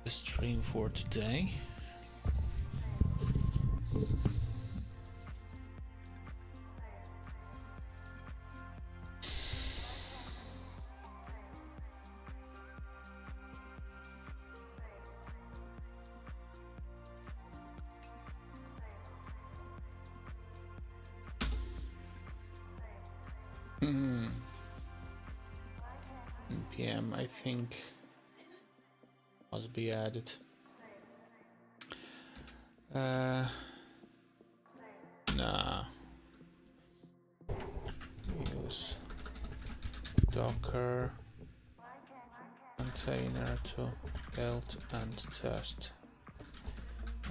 the stream for today. PM, I think, must be added. Nah. Use Docker container to build and test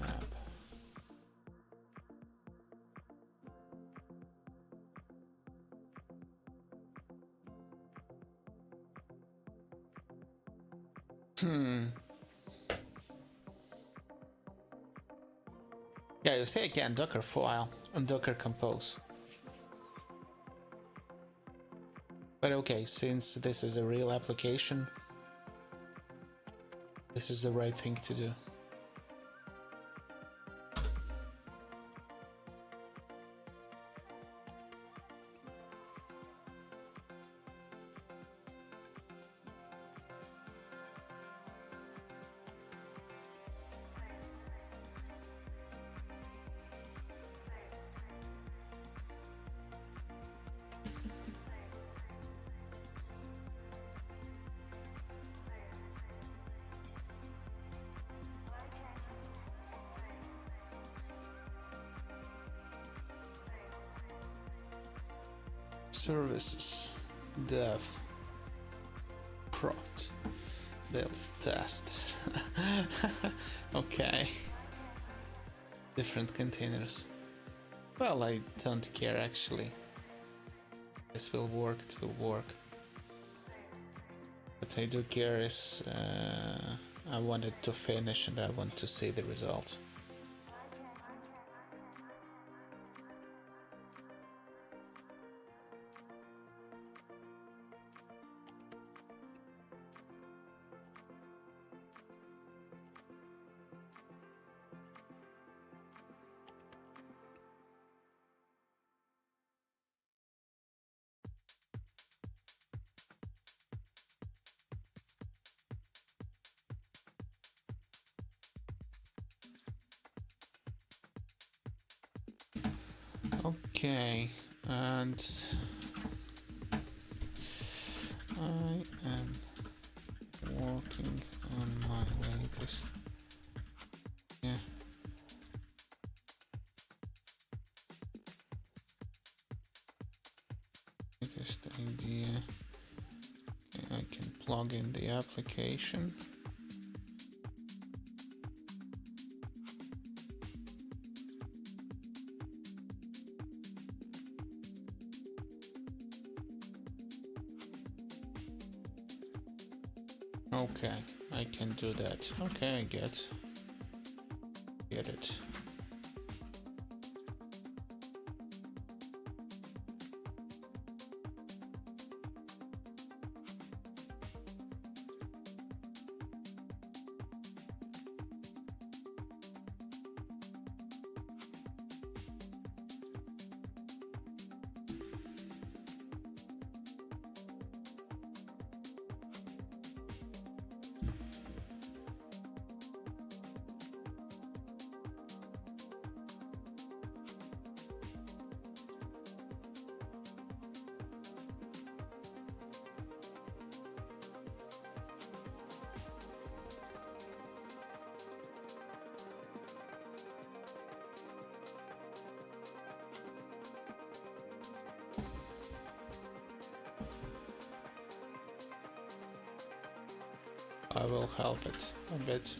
app. Yeah, you say again Docker file and Docker compose. But okay, since this is a real application, this is the right thing to do. Services, dev, prod, build, test. Okay. Different containers. Well, I don't care actually. This will work, it will work. What I do care is I want it to finish and I want to see the result. Okay, and I am working on my latest. Yeah. Latest idea. Okay, I can plug in the application. Okay, I can do that. Okay, I get it. I will help it a bit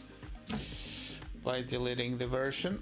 by deleting the version.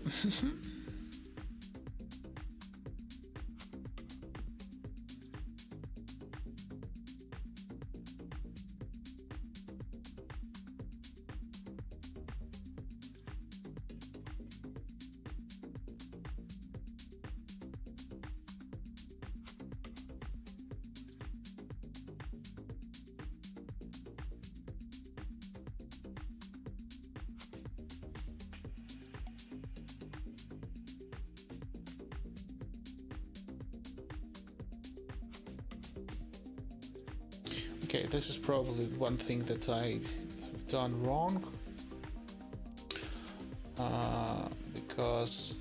Okay, this is probably one thing that I have done wrong, because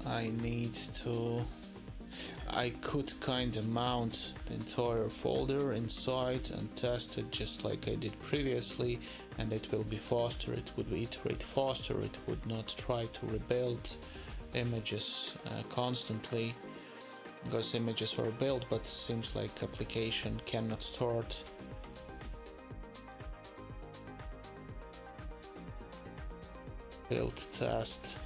I could kind of mount the entire folder inside and test it just like I did previously, and it will be faster, it would iterate faster, it would not try to rebuild images constantly, because images are built, but seems like application cannot start. Build test.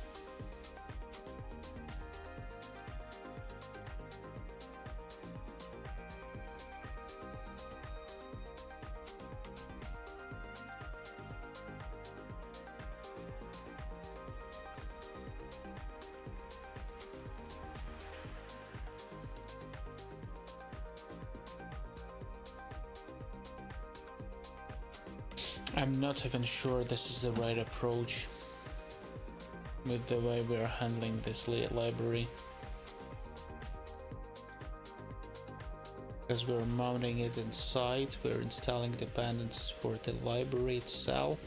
I'm not even sure this is the right approach with the way we're handling this library, because we're mounting it inside, we're installing dependencies for the library itself.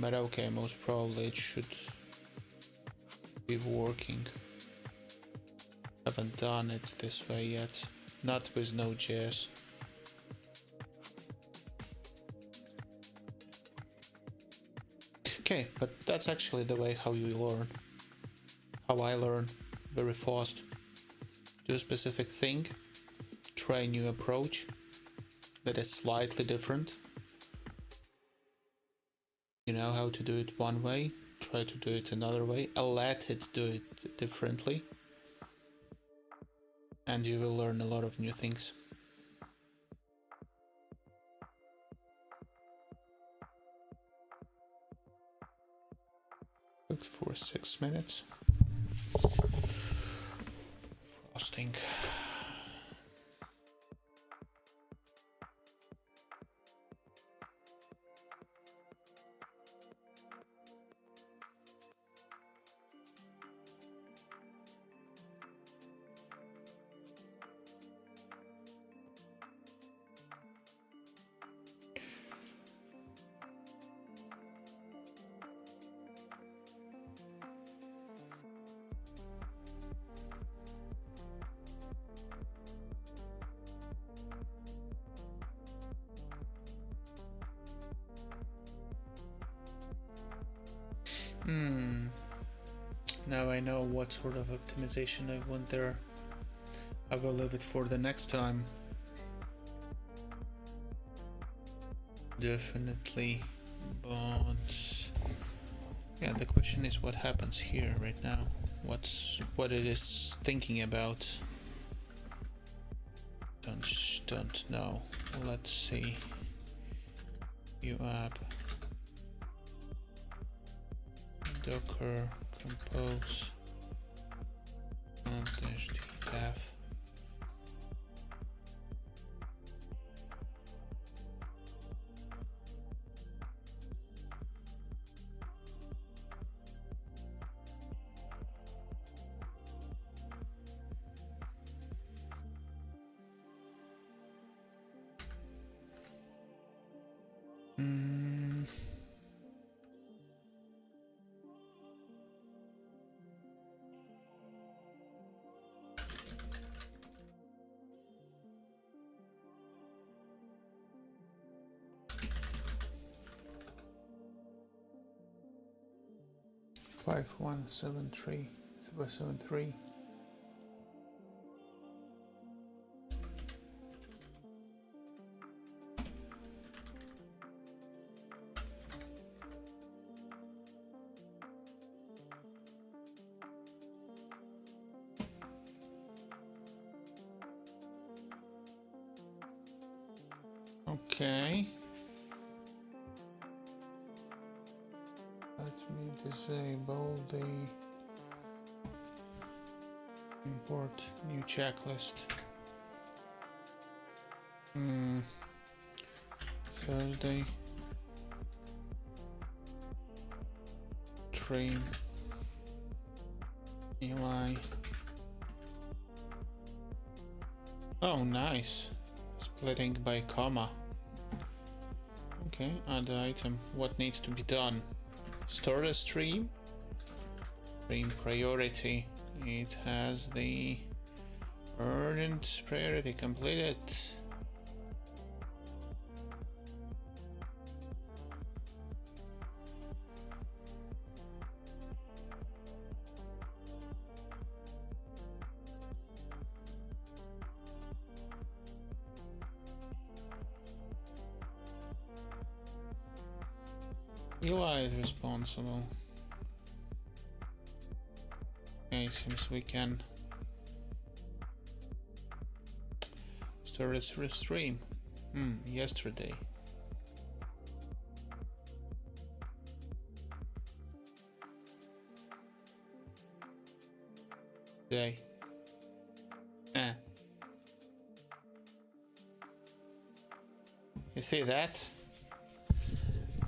But okay, most probably it should be working. Haven't done it this way yet, not with Node.js. Okay, but that's actually the way how you learn. How I learn, very fast. Do a specific thing, try a new approach that is slightly different. You know how to do it one way, try to do it another way, let it do it differently, and you will learn a lot of new things. Look for 6 minutes. Frosting. Now I know what sort of optimization I want there. I will leave it for the next time. Definitely, but yeah, the question is what happens here right now. What it is thinking about. Don't know. Let's see. View app. Docker compose and hdef. 5173. Okay. Let me disable the import new checklist. Thursday. Trim. Eli. Oh, nice. Splitting by comma. Okay, add item. What needs to be done? Store the stream. Stream priority. It has the urgent priority completed. Eli is responsible. Okay, seems we can start a stream. Yesterday. Today. You see that?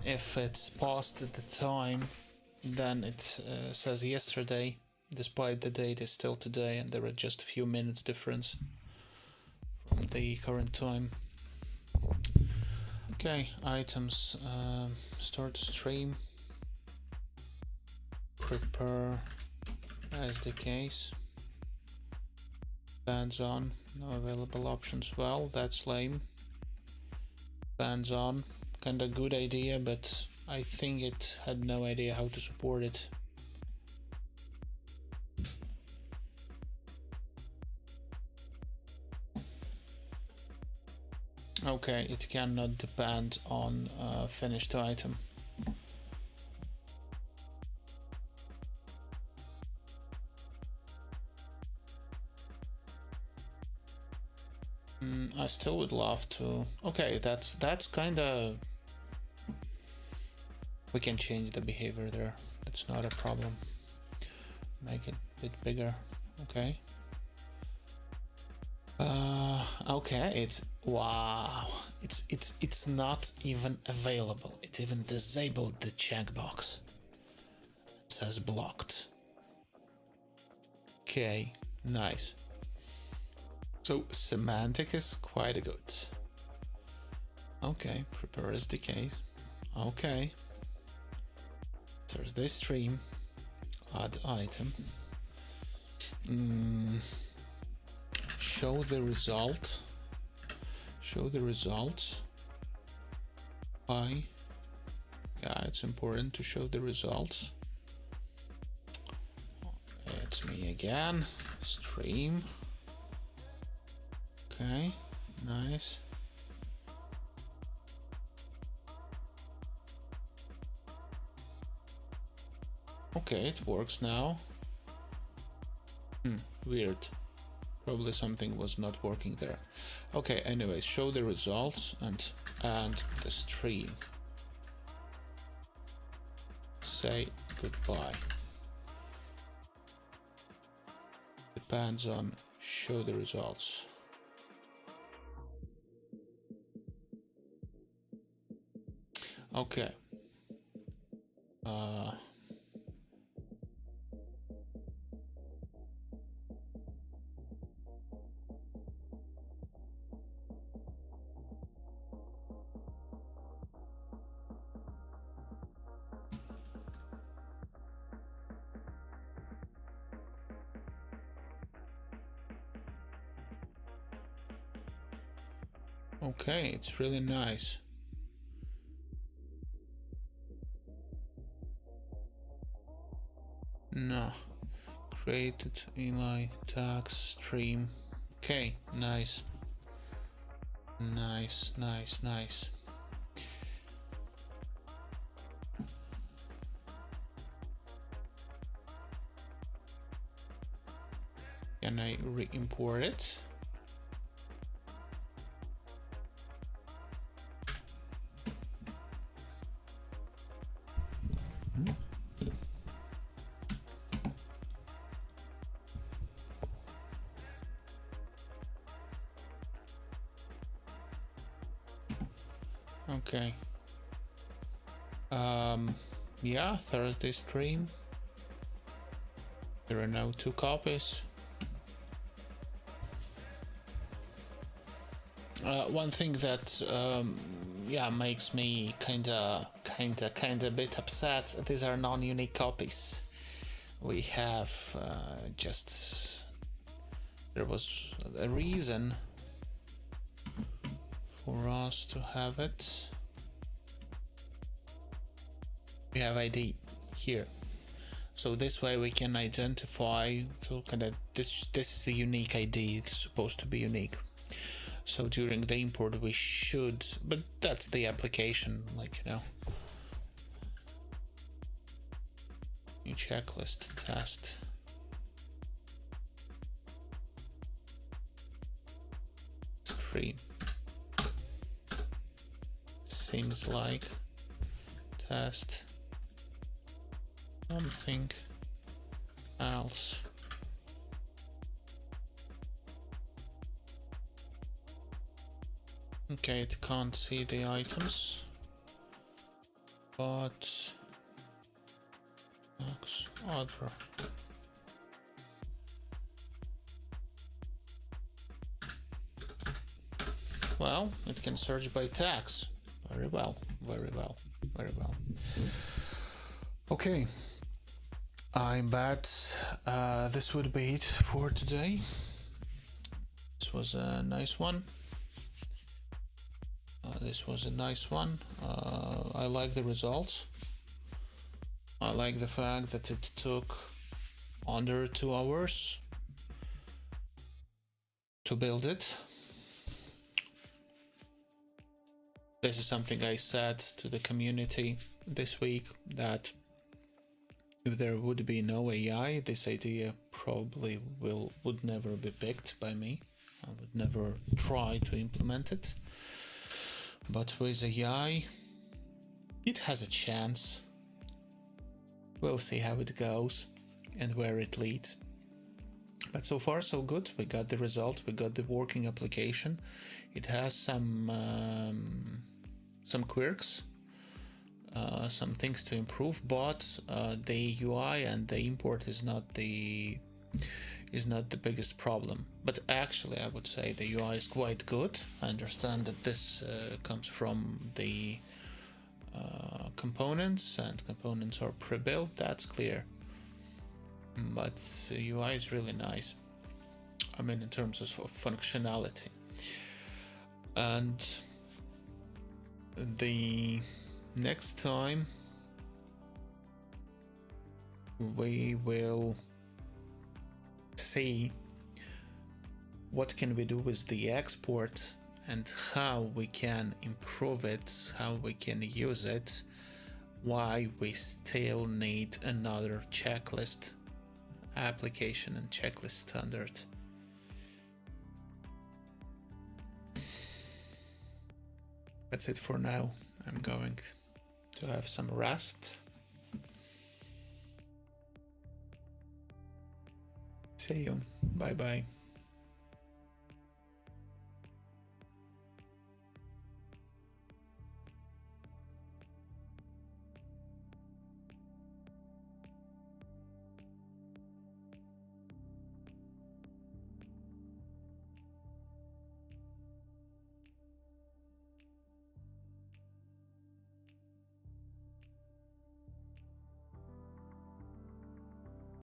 If it's past the time, then it says yesterday, despite the date is still today, and there are just a few minutes difference from the current time. Okay, items, start stream, prepare as the case, bands on, no available options. Well, that's lame. Bands on. Kinda good idea, but I think it had no idea how to support it. Okay, it cannot depend on a finished item. I still would love to. Okay, that's kinda. We can change the behavior there. That's not a problem. Make it a bit bigger. Okay. Okay. It's wow. It's not even available. It even disabled the checkbox. It says blocked. Okay. Nice. So semantic is quite good. Okay. Prepare SDKs. Okay. Thursday stream, add item, show the result, show the results. Why? Yeah, it's important to show the results. It's me again, stream. Okay, nice. Okay, it works now. Weird. Probably something was not working there. Okay, anyways, show the results and the stream. Say goodbye. Depends on show the results. Okay. Okay, it's really nice. No. Created inline tag stream. Okay, nice. Nice. Can I re-import it? Okay. Yeah, Thursday stream. There are now 2 copies. One thing that yeah, makes me kinda a bit upset, these are non-unique copies. We have just, there was a reason for us to have it. We have ID here, so this way we can identify, so kind of this is the unique ID, it's supposed to be unique. So during the import we should, but that's the application, like, you know. New checklist test. Stream. Seems like test something else. Okay, it can't see the items, but other. Well, it can search by tags. Very well. Okay, I bet this would be it for today. This was a nice one. I like the results. I like the fact that it took under 2 hours to build it. This is something I said to the community this week, that if there would be no AI, this idea probably would never be picked by me. I would never try to implement it. But with AI, it has a chance. We'll see how it goes and where it leads. But so far so good. We got the result, we got the working application. It has some quirks, some things to improve, but the UI and the import is not the biggest problem. But actually I would say the UI is quite good. I understand that this comes from the components, and components are pre-built, that's clear. But UI is really nice. I mean, in terms of functionality. And the next time we will see what can we do with the export and how we can improve it, how we can use it, why we still need another checklist application and checklist standard. That's it for now. I'm going to have some rest. See you. Bye bye.